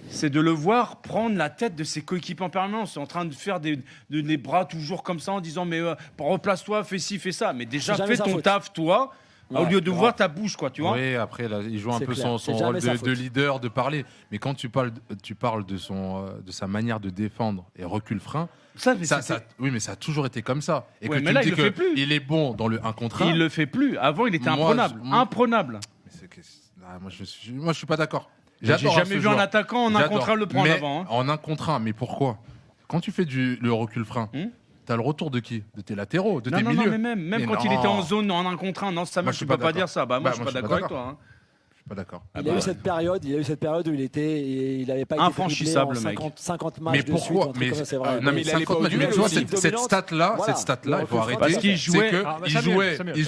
c'est de le voir prendre la tête de ses coéquipiers en permanence, en train de faire des bras toujours comme ça, en disant mais replace-toi, fais ci, fais ça. Mais déjà fais ton taf, toi. Au lieu de voir ta bouche, quoi, tu vois. Oui, après, là, il joue un peu son rôle de leader, de parler. Mais quand tu parles de sa manière de défendre et recul-frein, oui, mais ça a toujours été comme ça. Et que mais là, il le fait plus. Il est bon dans le 1 contre 1. Il le fait plus. Avant, il était imprenable. Moi, je suis pas d'accord. J'ai jamais vu un attaquant en 1 contre 1 le prendre avant. En 1 contre 1, mais pourquoi ? Quand tu fais le recul-frein, t'as le retour de qui ? De tes latéraux, de tes milieux. Non, mais même quand il était en zone en 1 contre 1, non, Samuel, tu peux pas dire ça. Moi, je suis pas d'accord avec toi. Pas d'accord. Il a eu cette période où il n'avait pas été infranchissable, en 50 matchs mais pourquoi de suite. C'est vrai. Non, mais 50 matchs, tu vois, cette stat-là, il faut arrêter. Parce qu'il jouait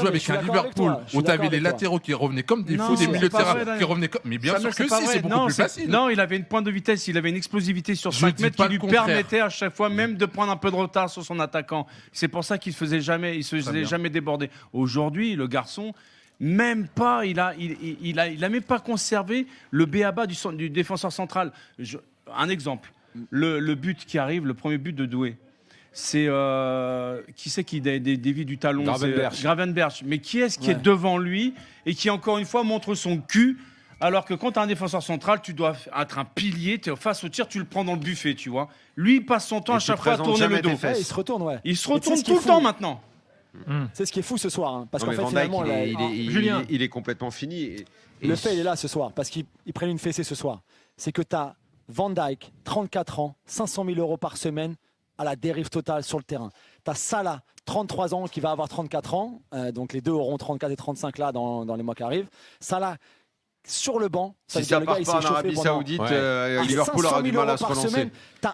avec un Liverpool où tu avais les latéraux qui revenaient comme des fous, des milieux de terrain qui revenaient comme. Mais bien sûr que si, c'est beaucoup plus facile. Non, il avait une pointe de vitesse, il avait une explosivité sur 5 mètres qui lui permettait à chaque fois même de prendre un peu de retard sur son attaquant. C'est pour ça qu'il se faisait jamais déborder. Aujourd'hui, le garçon. Même pas, il a même pas conservé le b.a.-ba du défenseur central. Un exemple, le but qui arrive, le premier but de Doué, c'est qui c'est qui dévie du talon? Gravenberch. Mais qui est-ce qui est devant lui et qui encore une fois montre son cul? Alors que quand tu as un défenseur central, tu dois être un pilier, tu es face au tir, tu le prends dans le buffet, tu vois. Lui, il passe son temps à chaque fois à tourner le dos. Il se retourne, Il se retourne tout le temps maintenant. C'est ce qui est fou ce soir, parce qu'en fait finalement il est complètement fini. Le fait il est là ce soir, parce qu'ils prennent une fessée ce soir. C'est que tu as Van Dijk, 34 ans, 500 000 € par semaine à la dérive totale sur le terrain. Tu as Salah, 33 ans, qui va avoir 34 ans, donc les deux auront 34 et 35 là dans les mois qui arrivent. Salah sur le banc. Si ça part pas en Arabie Saoudite, Liverpool aura du mal à se relancer.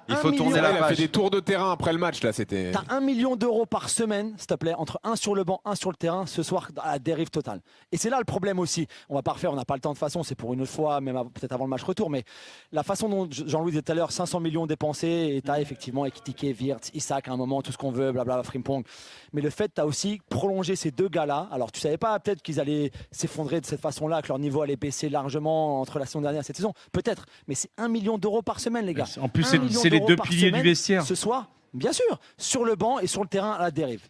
Il faut tourner la page. Il a fait des tours de terrain après le match. Là, c'était. T'as 1 million d'euros par semaine, s'il te plaît, entre un sur le banc, un sur le terrain, ce soir, à la dérive totale. Et c'est là le problème aussi. On va pas refaire, on n'a pas le temps de toute façon, c'est pour une autre fois, même peut-être avant le match retour. Mais la façon dont Jean-Louis disait tout à l'heure, 500 millions dépensés, et t'as effectivement Ekitike, Wirtz, Isaac à un moment, tout ce qu'on veut, blablabla, Frimpong. Mais le fait, t'as aussi prolongé ces deux gars-là. Alors, tu savais pas peut-être qu'ils allaient s'effondrer de cette façon-là, que leur niveau allait baisser largement entre la saison dernière et cette saison. Peut-être. Mais c'est 1 million d'euros par semaine, les gars. En plus, c'est les deux piliers du vestiaire. Ce soir, bien sûr, sur le banc et sur le terrain à la dérive.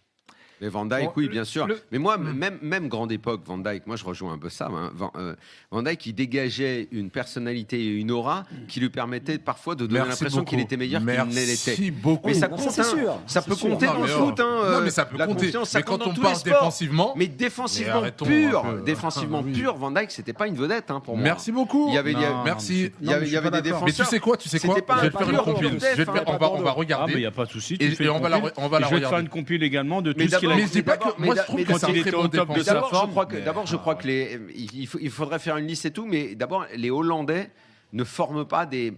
Mais Van Dijk, oui, bien sûr. Mais moi, même grande époque, Van Dijk, moi je rejoins un peu ça. Hein. Van Dijk, il dégageait une personnalité et une aura qui lui permettaient parfois de donner l'impression qu'il était meilleur qu'il ne l'était. Merci beaucoup. Mais ça compte, ça peut compter dans le foot. Non, mais ça peut compter. Mais quand on parle défensivement, mais défensivement pur, Van Dijk, c'était pas une vedette pour moi. Merci beaucoup. Merci. Il y avait des défenseurs. Mais tu sais quoi Je vais te faire une compile. On va regarder. Il n'y a pas de souci. Et on va la regarder. Je vais te faire une compile également de tout ce qu'il a. Mais je dis pas que moi je trouve que c'est un très bon défenseur. D'abord, je crois que il faudrait faire une liste et tout, mais d'abord, les Hollandais ne forment pas des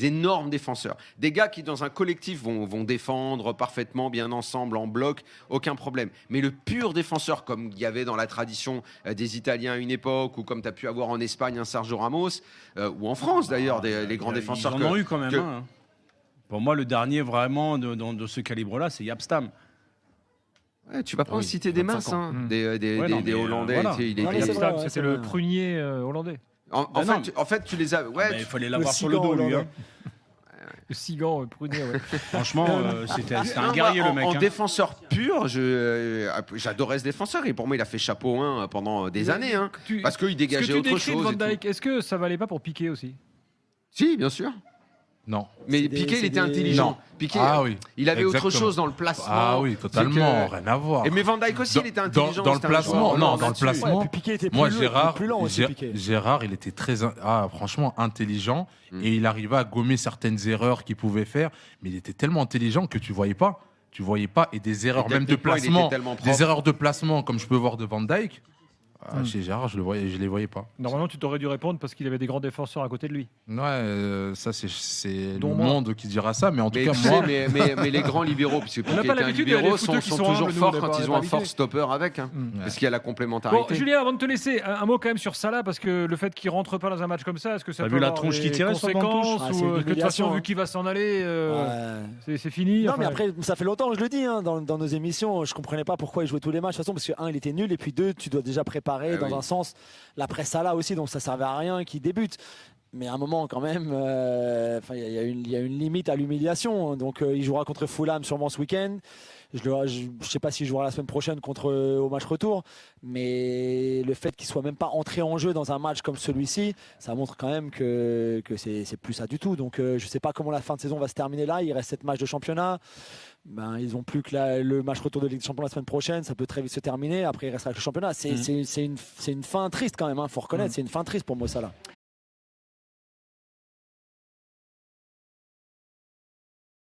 énormes défenseurs. Des gars qui, dans un collectif, vont défendre parfaitement, bien ensemble, en bloc, aucun problème. Mais le pur défenseur, comme il y avait dans la tradition des Italiens à une époque, ou comme tu as pu avoir en Espagne un Sergio Ramos, ou en France d'ailleurs, les grands défenseurs. Ils en ont eu quand même. Pour moi, le dernier vraiment de ce calibre-là, c'est Jaap Stam. Ouais, tu vas pas en citer des masses, des Hollandais. Voilà. C'était le prunier hollandais. En fait, tu les as. Ouais, il fallait l'avoir sur le dos, lui. Le Sigan prunier, ouais. Franchement, c'était un guerrier, le mec. En défenseur pur, j'adorais ce défenseur. Et pour moi, il a fait chapeau 1 pendant des années. Parce qu'il dégageait autre chose. Van Dijk, est-ce que ça valait pas pour Piqué aussi? Si, bien sûr. Non. Mais Piqué, il était intelligent. Piqué, il avait autre chose dans le placement. Ah oui, totalement, rien à voir. Mais Van Dijk aussi, il était intelligent. Dans le placement, dans le placement. Piqué était moi, plus lent aussi, Gérard, il était très, franchement, intelligent et il arrivait à gommer certaines erreurs qu'il pouvait faire. Mais il était tellement intelligent que tu voyais pas. Et des erreurs même de placement, des erreurs de placement, comme je peux voir de Van Dijk. Chez Gérard, je les voyais pas. Normalement, tu t'aurais dû répondre parce qu'il avait des grands défenseurs à côté de lui. Ouais, ça c'est le monde qui dira ça, mais en tout cas moi. Mais les grands libéraux, puisque les libéraux sont toujours forts quand ils ont un fort stopper avec, parce qu'il y a la complementarité. Bon, Julien, avant de te laisser, un mot quand même sur Salah, parce que le fait qu'il rentre pas dans un match comme ça, est-ce que ça peut avoir des conséquences ou que de toute façon, vu qu'il va s'en aller, c'est fini. Non, mais après, ça fait longtemps que je le dis dans nos émissions, je comprenais pas pourquoi il jouait tous les matchs de toute façon, parce que il était nul et puis deux, tu dois déjà préparer. Dans un sens, la presse à là aussi, donc ça servait à rien qu'il débute. Mais à un moment, quand même, il y a une limite à l'humiliation. Donc, il jouera contre Fulham sûrement ce week-end. Je ne sais pas s'il jouera la semaine prochaine au match retour. Mais le fait qu'il ne soit même pas entré en jeu dans un match comme celui-ci, ça montre quand même que c'est plus ça du tout. Donc, je ne sais pas comment la fin de saison va se terminer là. Il reste 7 matchs de championnat. Ils n'ont plus que le match retour de Ligue des Champions la semaine prochaine, ça peut très vite se terminer. Après, il restera avec le championnat. C'est une fin triste quand même, faut reconnaître. C'est une fin triste pour Mo Salah.